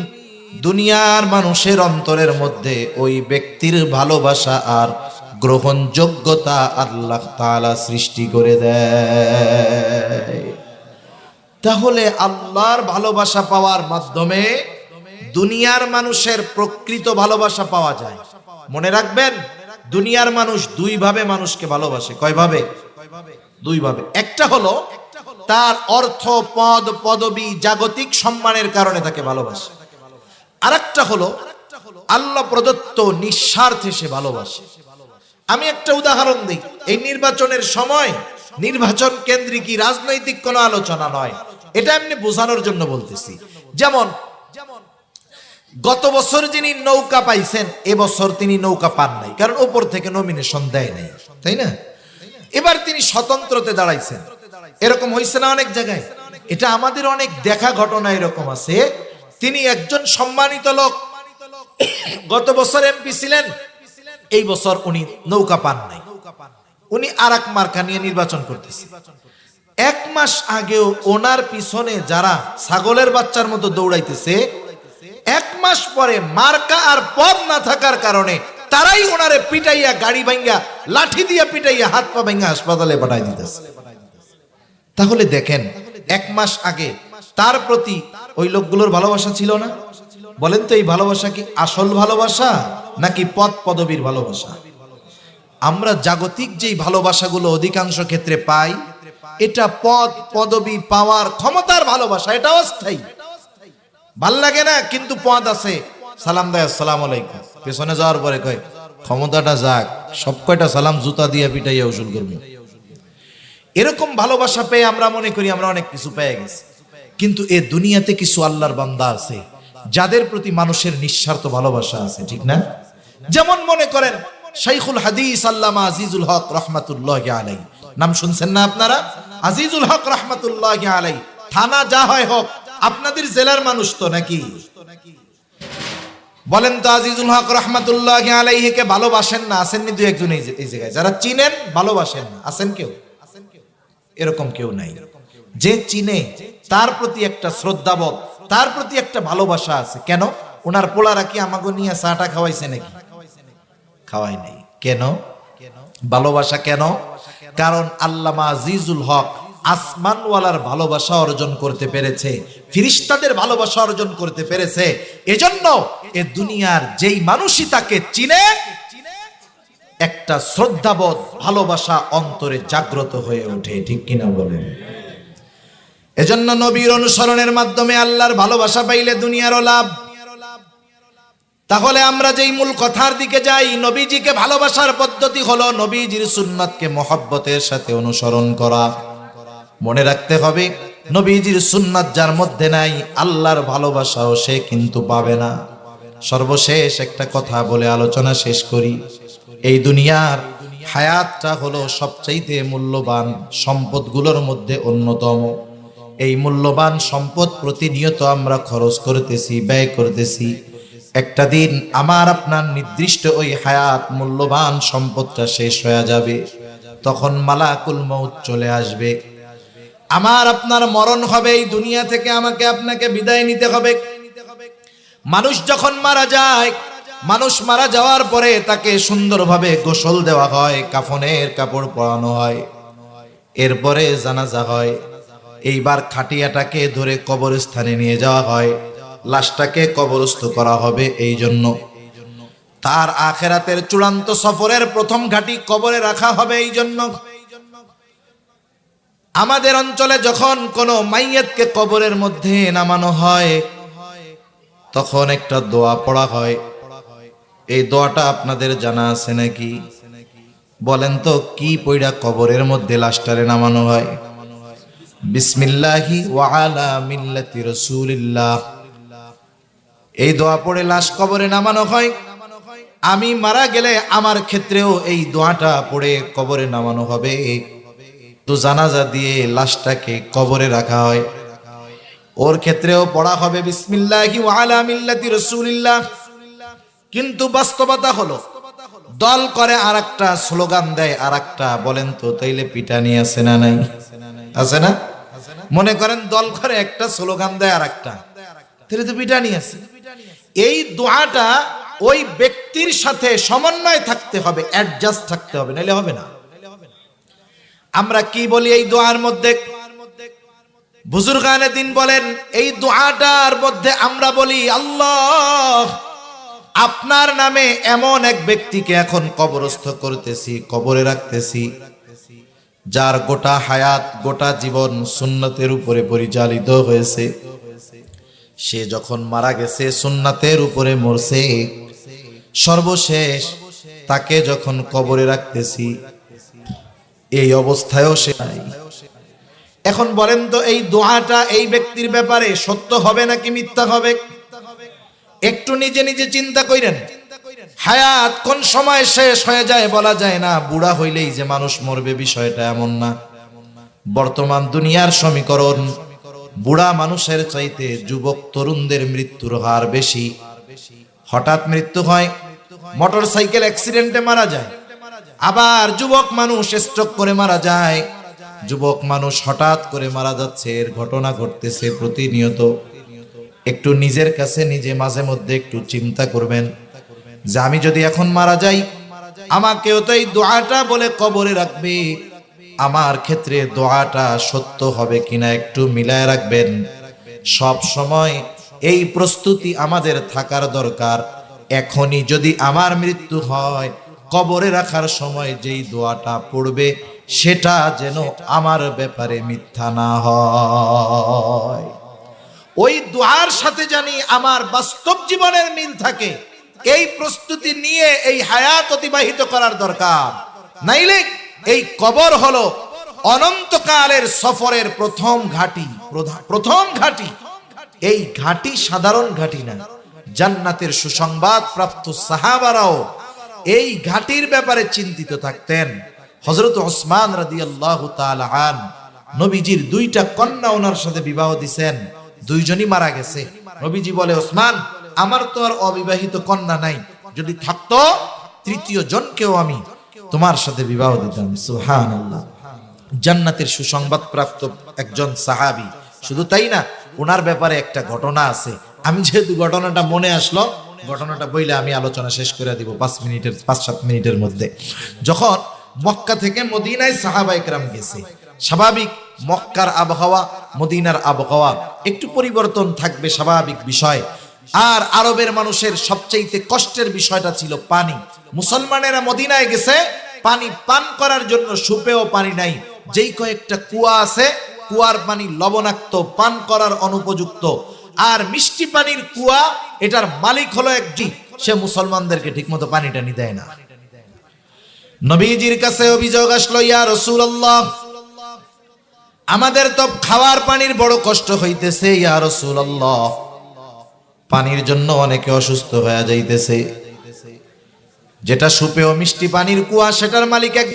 A: দুনিয়ার মানুষের অন্তরের মধ্যে ওই ব্যক্তির ভালোবাসা আর গ্রহণযোগ্যতা আল্লাহ তাআলা সৃষ্টি করে দেয়। তাহলে আল্লাহর ভালোবাসা পাওয়ার মাধ্যমে দুনিয়ার মানুষের প্রকৃত ভালোবাসা পাওয়া যায়। মনে রাখবেন, দুনিয়ার মানুষ দুই ভাবে মানুষকে ভালোবাসে। কয় ভাবে? দুই ভাবে। একটা হলো তার অর্থ, পদ, পদবি, জাগতিক সম্মানের কারণে তাকে ভালোবাসে। আরেকটা হলো আল্লাহ প্রদত্ত নিঃস্বার্থে সে ভালোবাসে। আমি একটা উদাহরণ দিই। এই নির্বাচনের সময় নির্বাচন কেন্দ্রিক রাজনৈতিক কোনো আলোচনা নয়, এটা এমনি বোঝানোর জন্য বলতেছি। যেমন গত বছর যিনি নৌকা পাইছেন, এবছর তিনি নৌকা পান নাই, কারণ উপর থেকে নমিনেশন দেয় নাই, তাই না? এবার তিনি স্বতন্ত্রতে দাঁড়াইছেন। এরকম হয়েছে না অনেক জায়গায়? এটা আমাদের অনেক দেখা ঘটনা এরকম আছে। তিনি একজন সম্মানিত লোক, গত বছর এমপি ছিলেন, এই বছর উনি নৌকা পান নাই, উনি আরেক মার্কা নিয়ে নির্বাচন করতেছে। এক মাস আগেও ওনার পিছনে যারা ছাগলের বাচ্চার মতো দৌড়াইতেছে, এক মাস পরে মার্কা আর পদ না থাকার কারণে তারাই ওনারে পিটাইয়া, গাড়ি ভাঙ্গা, লাঠি দিয়া পিটাইয়া, হাত পা ভাঙ্গা হাসপাতালে পাঠাই দিতেছে। তাহলে দেখেন, এক মাস আগে তার প্রতি ওই লোকগুলোর ভালোবাসা ছিল না? বলেন তো, এই ভালোবাসা কি আসল ভালোবাসা নাকি পদ পদবীর ভালোবাসা? আমরা জাগতিক যেই ভালোবাসাগুলো অধিকাংশ ক্ষেত্রে পাই, এটা পদ পদবী পাওয়ার ক্ষমতার ভালোবাসা, এটা অস্থায়ী। ভাল লাগে না, কিন্তু পদ আছে, সালাম দেয় আসসালামু আলাইকুম, পেছনে যাওয়ার পরে কয় ক্ষমতাটা যাক, সব কয়টা সালাম জুতা দিয়ে পিটাইয়া উসুল করবে। এরকম ভালোবাসা পেয়ে আমরা মনে করি আমরা অনেক কিছু পেয়ে গেছি। কিন্তু এ দুনিয়াতে কিছু আল্লাহর বান্দা আছে যাদের প্রতি মানুষের নিঃস্বার্থ ভালোবাসা আছে, ঠিক না? যেমন মনে করেন শাইখুল হাদিস আল্লামা আজিজুল হক রহমাতুল্লাহি আলাইহি, নাম শুনছেন না আপনারা? আজিজুল হক রহমাতুল্লাহি আলাইহি, থানা যা হয় হোক, আপনাদের জেলার মানুষ তো নাকি? বলেন তো, আজিজুল হক রহমাতুল্লাহি আলাইহি কে ভালোবাসেন না? আছেন নি দুই একজন এই জায়গায়? যারা চিনেন ভালোবাসেন না, আছেন কেউ? এরকম কেউ নাই। যে চিনে তার প্রতি একটা শ্রদ্ধাবোধ, তার প্রতি একটা ভালোবাসা আছে। কেন? ওনার পোলারা কি আমাকে নিয়ে চাটা খাওয়াইছে নাকি? খাওয়াই নাই। কেন? ভালোবাসা কেন? কারণ আল্লামা আজিজুল হক আসমানওয়ালার ভালোবাসা অর্জন করতে পেরেছে, ফেরেশতাদের ভালোবাসা অর্জন করতে পেরেছে। এজন্য এ দুনিয়ার যেই মানুষই তাকে চিনে, একটা শ্রদ্ধাবোধ, ভালোবাসা অন্তরে জাগ্রত হয়ে ওঠে। ঠিক কিনা বলেন? এজন্য নবীর অনুসরণের মাধ্যমে আল্লাহর ভালোবাসা পাইলে দুনিয়ারও লাভ। তাহলে আমরা যেই মূল কথার দিকে যাই, নবীজিকে ভালোবাসার পদ্ধতি হলো নবীজির সুন্নাতকে মহব্বতের সাথে অনুসরণ করা। মনে রাখতে হবে, নবীজির সুন্নাত যার মধ্যে নাই, আল্লাহর ভালোবাসাও সে কিন্তু পাবে না। সর্বশেষ একটা কথা বলে আলোচনা শেষ করি। এই দুনিয়ার হায়াতটা হলো সবচাইতে মূল্যবান সম্পদগুলোর মধ্যে অন্যতম। এই মূল্যবান সম্পদ প্রতিনিয়ত আমরা খরচ করতেছি, ব্যয় করতেছি। একটা দিন আমার আপনার নির্দিষ্ট ওই হায়াত, মূল্যবান সম্পদটা শেষ হয়ে যাবে। তখন মালাকুল মউত চলে আসবে, আমার আপনার মরণ হবে। এই দুনিয়া থেকে আমাকে আপনাকে বিদায় নিতে হবে। মানুষ যখন মারা যায়, মানুষ মারা যাওয়ার পরে তাকে সুন্দরভাবে গোসল দেওয়া হয়, কাফনের কাপড় পরানো হয়, এরপরে জানাজা হয়। এইবার খাটিয়াটাকে ধরে কবরস্থানে নিয়ে যাওয়া হয়, লাশটাকে কবরস্থ করা হবে। এই জন্য তার আখেরাতের চূড়ান্ত সফরের প্রথম ঘাঁটি কবরে রাখা হবে। এই জন্য আমাদের অঞ্চলে যখন কোনো মাইয়াতকে কবরের মধ্যে নামানো হয়, তখন একটা দোয়া পড়া হয়। এই দোয়াটা আপনাদের জানা আছে নাকি? বলেন তো, কি পয়ড়া কবরের মধ্যে লাশটারে নামানো হয়? বিসমিল্লাহি ওয়া আলা মিল্লাতি রাসূলিল্লাহ। এই দোয়া পড়ে লাশ কবরে নামানো হয়। আমি মারা গেলে আমার ক্ষেত্রেও এই দোয়াটা পড়ে কবরে নামানো হবে। তো জানাজা দিয়ে লাশটাকে কবরে রাখা হয়, ওর ক্ষেত্রেও পড়া হবে বিসমিল্লাহি ওয়া আলা মিল্লাতি রাসূলিল্লাহ। কিন্তু বাস্তবতা হলো, দল করে আরেকটা, স্লোগান দেয় আরেকটা। বলেন তো, তাইলে পিটানি আছে না নাই? আছে না? মনে করেন দল করে একটা, স্লোগান দেয় আরেকটা, তাহলে তো পিটানি আছে। এই দোয়াটা ওই ব্যক্তির সাথে সমন্বয় থাকতে হবে, অ্যাডজাস্ট থাকতে হবে, নাইলে হবে না। আমরা কি বলি এই দোয়ার মধ্যে? বুজুর্গানে দিন বলেন, এই দোয়াটার মধ্যে আমরা বলি, আল্লাহ আপনার নামে এমন এক ব্যক্তিকে এখন কবরস্থ করতেছি, কবরে রাখতেছি, যার গোটা হায়াত, গোটা জীবন সুন্নতের উপরে পরিচালিত হয়েছে। সে যখন মারা গেছে সুন্নাতের উপরে মরছে, সর্বশেষ তাকে যখন কবরে রাখতেছি, এই অবস্থায়ও সে নাই। এখন বলেন তো, এই দোয়াটা এই ব্যক্তির ব্যাপারে সত্য হবে নাকি মিথ্যা হবে? একটু নিজে নিজে চিন্তা করেন। হায়াত কোন সময় শেষ হয়ে যায় বলা যায় না। বুড়া হইলেই যে মানুষ মরবে বিষয়টা এমন না। বর্তমান দুনিয়ার সমীকরণ, বুড়া মানুষের চাইতে যুবক তরুণদের মৃত্যুর হার বেশি। হঠাৎ মৃত্যু হয়, মোটর সাইকেল অ্যাক্সিডেন্টে মারা যায়। আবার যুবক মানুষ স্ট্রোক করে মারা যায়। যুবক মানুষ হঠাৎ করে মারা যাচ্ছে, এর ঘটনা ঘটতেছে প্রতিনিয়ত। একটু নিজের কাছে নিজে মাঝে মধ্যে একটু চিন্তা করবেন যে আমি যদি এখন মারা যাই, আমাকেও তো এই দোয়াটা বলে কবরে রাখবে। আমার ক্ষেত্রে দোয়াটা সত্য হবে কিনা একটু মিলায় রাখবেন। সব সময় এই প্রস্তুতি আমাদের থাকার দরকার। এখনই যদি আমার মৃত্যু হয়, কবরে রাখার সময় যেই দোয়াটা পড়বে সেটা যেন আমার ব্যাপারে মিথ্যা না হয়। ওই দোয়ার সাথে জানি আমার বাস্তব জীবনের মিল থাকে, এই প্রস্তুতি নিয়ে এই হায়াত অতিবাহিত করার দরকার। নাইলে এই কবর হলো অনন্তকালের সফরের প্রথম ঘাঁটি, প্রথম ঘাঁটি। এই ঘাঁটি সাধারণ ঘাঁটি না। জান্নাতের সুসংবাদ প্রাপ্ত সাহাবারাও এই ঘাঁটির ব্যাপারে চিন্তিত থাকতেন। হযরত ওসমান রাদিয়াল্লাহু তাআলা আন, নবীজির দুইটা কন্যা ওনার সাথে বিবাহ দিবেন, দুইজনই মারা গেছে। নবীজি বলে, ওসমান আমার তো আর অবিবাহিত কন্যা নাই, যদি থাকতো তৃতীয় জনকেও আমি তোমার সাথে বিবাহ দিতাম। সুবহানাল্লাহ। জান্নাতের সুসংবাদ প্রাপ্ত একজন সাহাবী। শুধু তাই না, ওনার ব্যাপারে একটা ঘটনা আছে। আমি যেহেতু ঘটনাটা মনে আসলো, ঘটনাটা বইলে আমি আলোচনা শেষ করে দিব 5-7 মিনিটের মধ্যে। যখন মক্কা থেকে মদিনায় সাহাবায়ে কেরাম গেছে, স্বাভাবিক মক্কার আবহাওয়া মদিনার আবহাওয়া একটু পরিবর্তন থাকবে, স্বাভাবিক বিষয়। আর আরবের মানুষের সবচেয়ে কষ্টের বিষয়টা ছিল পানি। মুসলমানেরা মদিনায় গেছে, পানি পান করার জন্য সুপেয় পানি নাই, যেই কয়েকটা কুয়া আছে কুয়ার পানি লবণাক্ত, পান করার অনুপযুক্ত। আর মিষ্টি পানির কুয়া, এটার মালিক হলো একটি, সে মুসলমানদেরকে ঠিকমতো পানি টানি দেয় না। নবীজির কাছে অভিযোগ আসলো, ইয়া রাসূলুল্লাহ, আমাদের তো খাওয়ার পানির বড় কষ্ট হইতেছে, ইয়া রাসূলুল্লাহ, পানির জন্য অনেকে অসুস্থ হয়ে যাইতেছে। যেটা সুপেয় মিষ্টি পানির কুয়া, সেটার মালিক এক,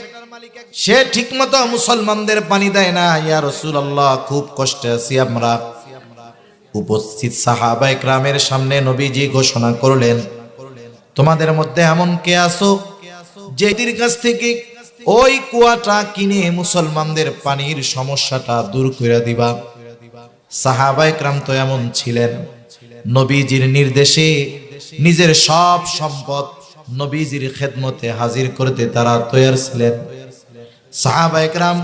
A: সে ঠিকমতো মুসলমানদের পানি দেয় না, ইয়া রাসূলুল্লাহ, খুব কষ্টে আছি আমরা। উপস্থিত সাহাবায়ে কেরামের সামনে নবীজি ঘোষণা করলেন, তোমাদের মধ্যে এমন কে আছো যেটির কাছ থেকে ওই কুয়াটা কিনে মুসলমানদের পানির সমস্যাটা দূর করে দিবা? সাহাবায়ে কেরাম তো এমন ছিলেন, নবীজির নির্দেশে নিজের সব সম্পদ নবীজির খেদমতে হাজির করতে তারা তৈয়ার ছিলেন। সাহাবায়ে কেরাম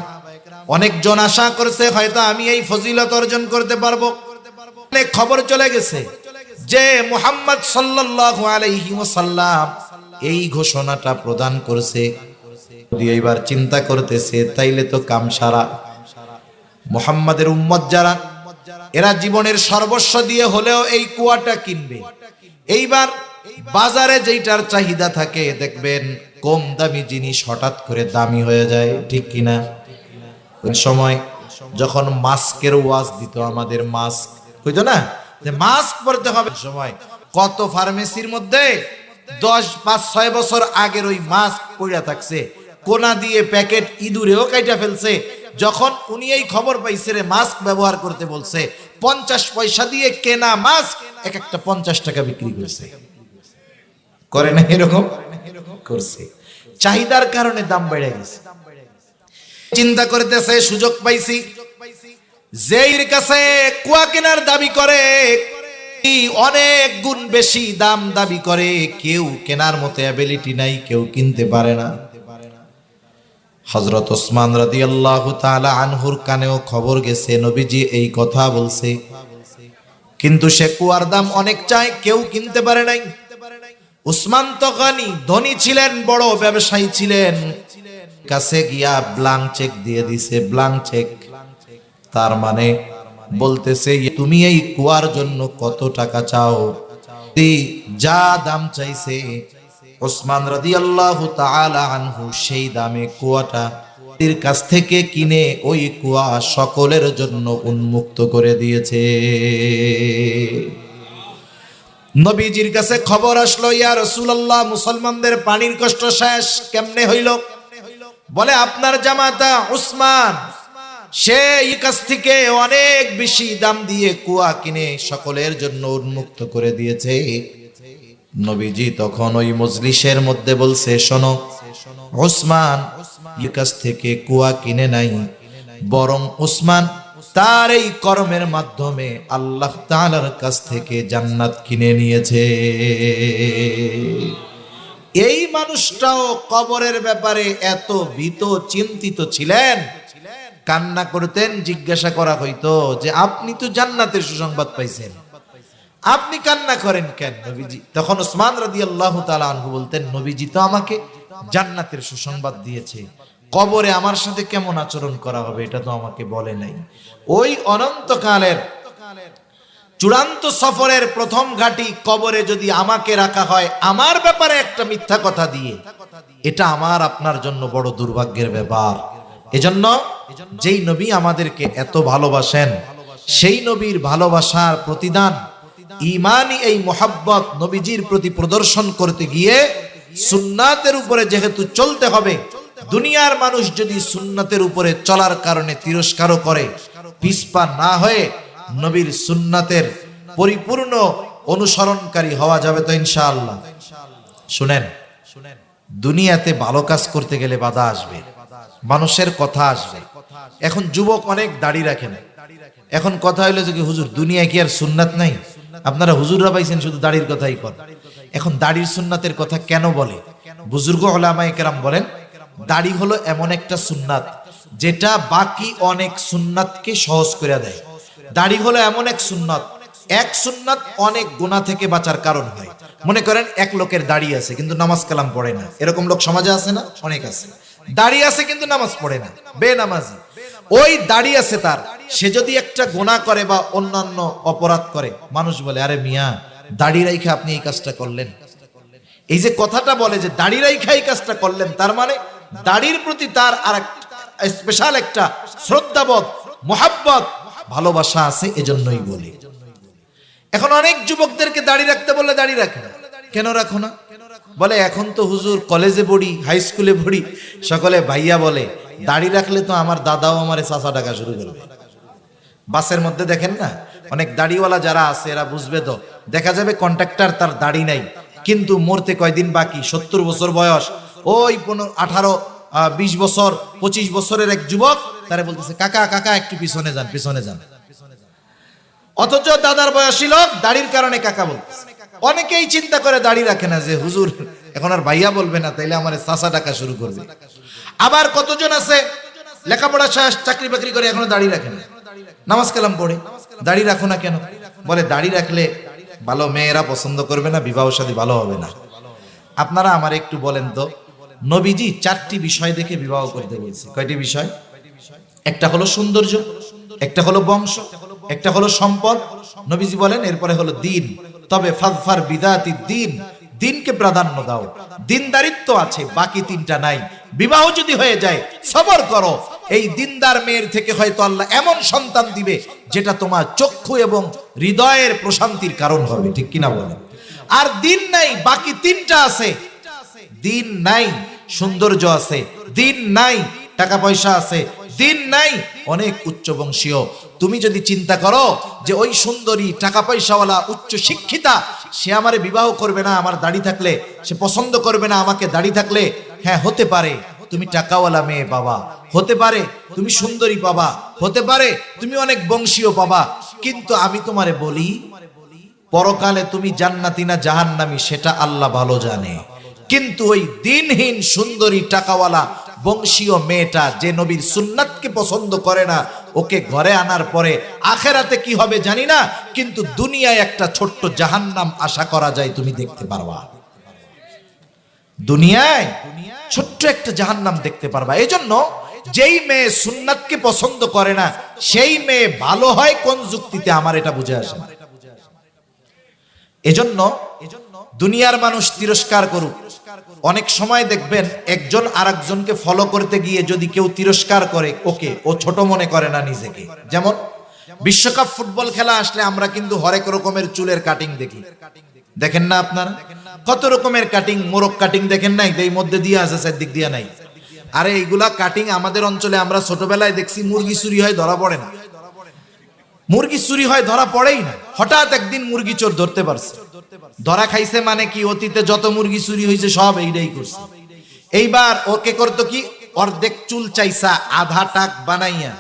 A: অনেকজন আশা করছে হয়তো আমি এই ফজিলত অর্জন করতে পারবো। খবর চলে গেছে যে মুহাম্মদ সাল্লাল্লাহু আলাইহি ওয়াসাল্লাম এই ঘোষণাটা প্রদান করছে। এইবার চিন্তা করতেছে, তাইলে তো কাম সারা। মুহাম্মাদের উম্মত যারা, এরা জীবনের সর্বস্ব দিয়ে হলেও এই কুয়াটা কিনবে। এইবার বাজারে যেটার চাহিদা থাকে, দেখবেন কম দামি জিনিস হঠাৎ করে দামি হয়ে যায়, ঠিক কিনা? ওই সময় যখন মাস্কের ওয়াজ দিত, আমাদের মাস্ক কইতো না যে মাস্ক পরতে হবে, সময় কত ফার্মেসির মধ্যে 10-5-6 বছর আগের ওই মাস্ক পড়া থাকছে, কোনা দিয়ে প্যাকেট ইঁদুরেও কাইটা ফেলছে। যখন উনি এই খবর পাইছে রে মাস্ক ব্যবহার করতে বলছে, 50 পয়সা দিয়ে কেনা মাস্ক এক একটা 50 টাকা বিক্রি করছে। করে না এরকম? করছে। চাহিদার কারণে দাম বেড়ে গেছে। চিন্তা করতেছে, সুযোগ পাইছি, যেইর কাছে কুয়া কেনার দাবি করে, অনেক গুণ বেশি দাম দাবি করে, কেউ কেনার মতো অ্যাবিলিটি নাই, কেউ কিনতে পারে না। হযরত ওসমান রাদিয়াল্লাহু তাআলা আনহুর কানেও খবর গেছে নবীজি এই কথা বলছে, কিন্তু সে কুয়ার দাম অনেক চায়, কেউ কিনতে পারে নাই। উসমান তো গানি, ধনী ছিলেন, বড় ব্যবসায়ী ছিলেন, কাছে গিয়া ব্ল্যাঙ্ক চেক দিয়ে দিছে। ব্ল্যাঙ্ক চেক তার মানে বলতেছে, তুমি এই কুয়ার জন্য কত টাকা চাও? যা দাম চাইছে ওসমান রাদিয়াল্লাহু তাআলা আনহু সেই দামে কুয়াটা এর কাছ থেকে কিনে ওই কুয়া সকলের জন্য উন্মুক্ত করে দিয়েছে। নবীজির কাছে খবর আসলো, ইয়া রাসূলুল্লাহ, মুসলমানদের পানির কষ্ট শেষ, কেমনে হইল? বলে, আপনার জামাতা উসমান সে এই কাছ থেকে অনেক বেশি দাম দিয়ে কুয়া কিনে সকলের জন্য উন্মুক্ত করে দিয়েছে। নবীজি তখন ওই মজলিসের মধ্যে বলছে, শোনো, উসমান এই কাছ থেকে কুয়া কিনে নাই, বরং উসমান তার এই কর্মের মাধ্যমে আল্লাহ তাআলার কাছ থেকে জান্নাত কিনে নিয়েছে। এই মানুষটাও কবরের ব্যাপারে এত ভীত চিন্তিত ছিলেন, কান্না করতেন। জিজ্ঞাসা করা হইতো যে আপনি তো জান্নাতের সুসংবাদ পাইছেন, আপনি কান্না করেন কেন? নবীজি তখন উসমান রাদিয়াল্লাহু তাআলা আনহু বলতেন, নবীজি তো আমাকে জান্নাতের সুসংবাদ দিয়েছে, কবরে আমার সাথে কেমন আচরণ করা হবে এটা তো আমাকে বলে নাই। ওই অনন্তকালের চূড়ান্ত সফরের প্রথম ঘাটি কবরে যদি আমাকে রাখা হয় আমার ব্যাপারে একটা মিথ্যা কথা দিয়ে, এটা আমার আপনার জন্য বড় দুর্ভাগ্যের ব্যাপার। এজন্য যেই নবী আমাদেরকে এত ভালোবাসেন, সেই নবীর ভালোবাসার প্রতিদান ঈমানি এই মুহাব্বত নবীজির প্রতি প্রদর্শন করতে গিয়ে সুন্নাতের উপরে যেহেতু চলতে হবে, দুনিয়ার মানুষ যদি সুন্নাতের উপরে চলার কারণে তিরস্কারও করে, পিছপা না হয়ে নবীর সুন্নাতের পরিপূর্ণ অনুসরণকারী হওয়া যাবে তো ইনশাআল্লাহ। শুনেন, দুনিয়াতে ভালো কাজ করতে গেলে বাধা আসবে, মানুষের কথা আসবে। এখন যুবক অনেক দাড়ি রাখে না, এখন কথা হইলো যে কি হুজুর দুনিয়া কি আর সুন্নাত নাই? আপনারা হুজুররা পাইছেন শুধু দাড়ির কথাই কর। এখন দাড়ির সুন্নাতের কথা কেন বলে? বুজুর্গ উলামায়ে কেরাম বলেন, দাড়ি হলো এমন একটা সুন্নাত যেটা বাকি অনেক সুন্নাতকে সহজ করে দেয়। দাড়ি হলো এমন এক সুন্নাত, এক সুন্নাত অনেক গুনাহ থেকে বাঁচার কারণ হয়। মনে করেন এক লোকের দাড়ি আছে কিন্তু নামাজ কালাম পড়ে না, এরকম লোক সমাজে আছে না? অনেক আছে। দাড়ি আছে কিন্তু নামাজ পড়ে না, বেনামাজি। ওই দাড়ি আছে তার, সে যদি একটা গুনাহ করে বা অন্যান্য অপরাধ করে, মানুষ বলে আরে মিয়া দাড়ি রাইখা আপনি এই কাজটা করলেন। এই যে কথাটা বলে যে দাড়ি রাইখা এই কাজটা করলেন, তার মানে দাড়ির প্রতি তার আর স্পেশাল একটা শ্রদ্ধাবোধ, মোহাব্বত, ভালোবাসা আছে, এজন্যই বলে। এখন অনেক যুবকদেরকে দাড়ি রাখতে বললে দাড়ি রাখে না। কেন রাখো না? বলে এখন তো হুজুর কলেজে পড়ি, হাই স্কুলে পড়ি, সকলে ভাইয়া বলে, দাড়ি রাখলে তো আমার দাদাও আমারে চাচা ডাকা শুরু করবে। বাসের মধ্যে দেখেন না অনেক দাড়িওয়ালা যারা আছে এরা বুঝবে তো, দেখা যাবে কন্ট্রাক্টর তার দাড়ি নাই কিন্তু মরতে কয়দিন বাকি, 70 বছর বয়স, ওই 18, 20 বছর, 25 বছরের এক যুবক তারে বলতেছে কাকা কাকা একটু পিছনে যান, পিছনে যান। অথচ দাদার বয়সী লোক দাড়ির কারণে কাকা বলতেছে। অনেকেই চিন্তা করে দাড়ি রাখে না যে হুজুর এখন আর ভাইয়া বলবে না, তাইলে আমার চাচা ডাকা শুরু করবে। আবার কতজন আছে লেখাপড়া শেষ, চাকরি বাকরি করে এখনো দাড়ি রাখে না, নামাজ কালাম পড়ে, দাড়ি রাখো না কেন? বলে দাড়ি রাখলে ভালো মেয়েরা পছন্দ করবে না, বিবাহ শাদী ভালো হবে না। আপনারা আমার একটু বলেন তো, নবীজি 4টি বিষয় দেখে বিবাহ করতে বলেছে। কয়টি বিষয়? একটা হলো সৌন্দর্য, একটা হলো বংশ, একটা হলো সম্পদ, নবীজি বলেন এরপরে হলো দিন। তবে ফাজফার বিদাতি দিন, দিনকে প্রাধান্য দাও। দিনদারিত্ব আছে, বাকি 3টা নাই। বিবাহ যদি হয়ে যায় সবর করো, এই দিনদার মেয়ের থেকে হয়তো আল্লাহ এমন সন্তান দিবে যেটা তোমার চক্ষু এবং হৃদয়ের প্রশান্তির কারণ হবে। ঠিক কিনা বলেন? আর দিন নাই, বাকি 3টা আছে। দিন নাই, সৌন্দর্য আছে। দিন নাই, টাকা পয়সা আছে। দিন নাই, অনেক উচ্চ বংশীয়। তুমি যদি চিন্তা করো যে ওই সুন্দরী টাকা পয়সাওয়ালা উচ্চ শিক্ষিতা সে আমারে বিবাহ করবে না আমার দাড়ি থাকলে, সে পছন্দ করবে না আমাকে দাড়ি থাকলে, হ্যাঁ হতে পারে তুমি টাকাওয়ালা মেয়ে পাবা, হতে পারে তুমি সুন্দরী পাবা, হতে পারে তুমি অনেক বংশীয় পাবা, কিন্তু আমি তোমারে বলি পরকালে তুমি জান্নাতি না জাহান্নামী সেটা আল্লাহ ভালো জানে। কিন্তু ওই দিনহীন সুন্দরী টাকাওয়ালা বংশীয় মেয়েটা যে নবীর সুন্নাতকে পছন্দ করে না, ওকে ঘরে আনার পরে আখেরাতে কি হবে জানি না, কিন্তু দুনিয়ায় একটা ছোট্ট জাহান্নাম আশা করা যায়, তুমি দেখতে পারবা। দুনিয়ায় ছোট্ট একটা জাহান্নাম দেখতে পারবা। এজন্য যেই মেয়ে সুন্নাতকে পছন্দ করে না সেই মেয়ে ভালো হয় কোন যুক্তিতে, আমার এটা বুঝে আসে না। এজন্য দুনিয়ার মানুষ তিরস্কার করুক, অনেক সময় দেখবেন একজন আরেকজনকে ফলো করতে গিয়ে যদি কেউ তিরস্কার করে, ওকে ও ছোট মনে করে না নিজেকে। যেমন বিশ্বকাপ ফুটবল খেলা আসলে আমরা কিন্তু হরেক রকমের চুলের কাটিং দেখি, দেখেন না আপনারা? কত রকমের কাটিং, মোরগ কাটিং দেখেন নাই? এই মধ্যে দিয়ে আছে, চারদিক দিয়ে নাই। আরে এইগুলা কাটিং আমাদের অঞ্চলে আমরা ছোটবেলায় দেখছি মুরগি চুরি হয় ধরা পড়ে না, মুরগি চুরি হয় ধরা পড়েই না। হঠাৎ একদিন মুরগি চোর ধরতে পারছে, ধরা খাইছে মানে কি অতীতে যত মুরগি চুরি হয়েছে সব এইটাই করছে। এইবার ওকে করতো কি, অর্ধেক চুল চাইছা আধা টাক বানাইয়া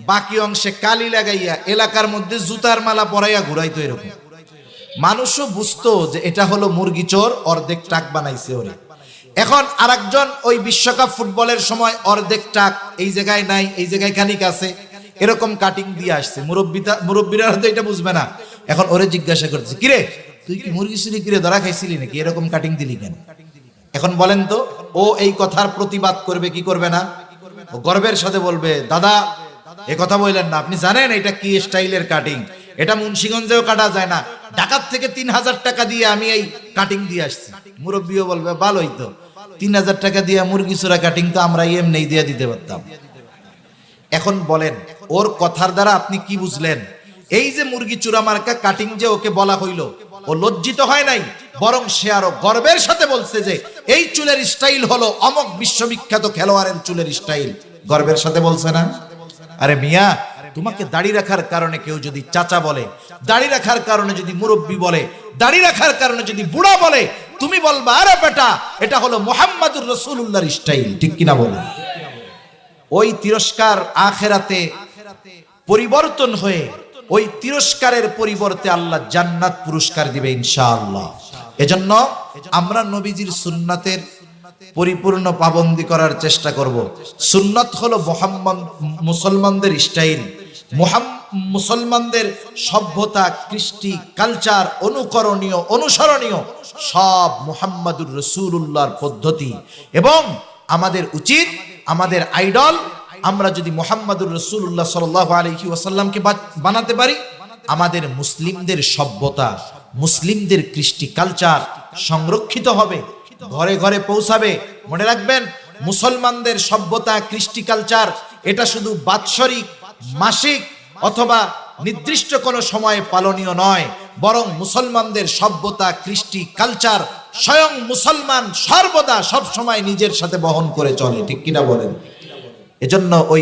A: বাকি অংশে কালি লাগাইয়া এলাকার মধ্যে জুতার মালা পরাইয়া ঘুরাইতো। এরকম মানুষও বুঝতো যে এটা হলো মুরগি চোর, অর্ধেক টাক বানাইছে ওরে। এখন আরেকজন ওই বিশ্বকাপ ফুটবলের সময় অর্ধেক টাক এই জায়গায় নাই, এই জায়গায় খানিক আছে, এরকম কাটিং দিয়ে আসছে। মুরব্বীরা হয়তো এটা বুঝবে না। এখন ওরে জিজ্ঞাসা করছে, কিরে তুই কি মুরগি চুরি করে ধরা খাইছিলি নাকি, এরকম কাটিং দিলি কেন? এখন বলেন তো ও এই কথার প্রতিবাদ করবে কি করবে না? ও গর্বের সাথে বলবে, দাদা এ কথা বললেন না, আপনি জানেন এটা কি স্টাইলের কাটিং, এটা মুন্সিগঞ্জেও কাটা যায় না, ঢাকার থেকে 3000 টাকা দিয়ে আমি এই কাটিং দিয়ে আসছি। মুরব্বীও বলবে ভালোই তো, 3000 টাকা দিয়ে মুরগি চোরা কাটিং তো আমরা এমনি দিয়ে দিতে পারতাম। এখন বলেন ওর কথার দ্বারা আপনি কি বুঝলেন? এই যে মুরগি চূড়া মার্কা কাটিং যে ওকে বলা হইলো, ও লজ্জিত হয় নাই, বরং সে আরো গর্বের সাথে বলছে যে এই চুলের স্টাইল হলো অমক বিশ্ববিখ্যাত খেলোয়াড়ের চুলের স্টাইল। গর্বের সাথে বলছে না? আরে মিয়া, তোমাকে দাড়ি রাখার কারণে কেউ যদি চাচা বলে, দাড়ি রাখার কারণে যদি মুরব্বী বলে, দাড়ি রাখার কারণে যদি বুড়া বলে, তুমি বলবা আরে বেটা এটা হলো মুহাম্মাদুর রাসূলুল্লাহর স্টাইল। ঠিক কিনা বলেন? ওই তিরস্কার আখেরাতে পরিবর্তন হয়ে ওই তিরস্কারের পরিবর্তে আল্লাহ জান্নাত পুরস্কার দিবে ইনশাআল্লাহ। এজন্য আমরা নবীজির সুন্নাতের পরিপূর্ণ পাবন্দি করার চেষ্টা করব। সুন্নাত হলো মুসলমানদের স্টাইল, মুসলমানদের সভ্যতা, কৃষ্টি, কালচার, অনুকরণীয়, অনুসরণীয় সব মুহাম্মাদুর রাসূলুল্লাহর পদ্ধতি। এবং আমাদের উচিত, আমাদের আইডল আমরা যদি মুহাম্মাদুর রাসূলুল্লাহ সাল্লাল্লাহু আলাইহি ওয়াসাল্লামকে বানাতে পারি, আমাদের মুসলিমদের সভ্যতা, মুসলিমদের কৃষ্টি কালচার সংরক্ষিত হবে, ঘরে ঘরে পৌঁছাবে। মনে রাখবেন, মুসলমানদের সভ্যতা, কৃষ্টি কালচার এটা শুধু বাৎসরিক, মাসিক অথবা নির্দিষ্ট কোনো সময়ে পালনীয় নয়, বরং মুসলমানদের সভ্যতা, কৃষ্টি কালচার স্বয়ং মুসলমান সর্বদা সব সময় নিজের সাথে বহন করে চলে। ঠিক কিনা বলেন? এজন্য ওই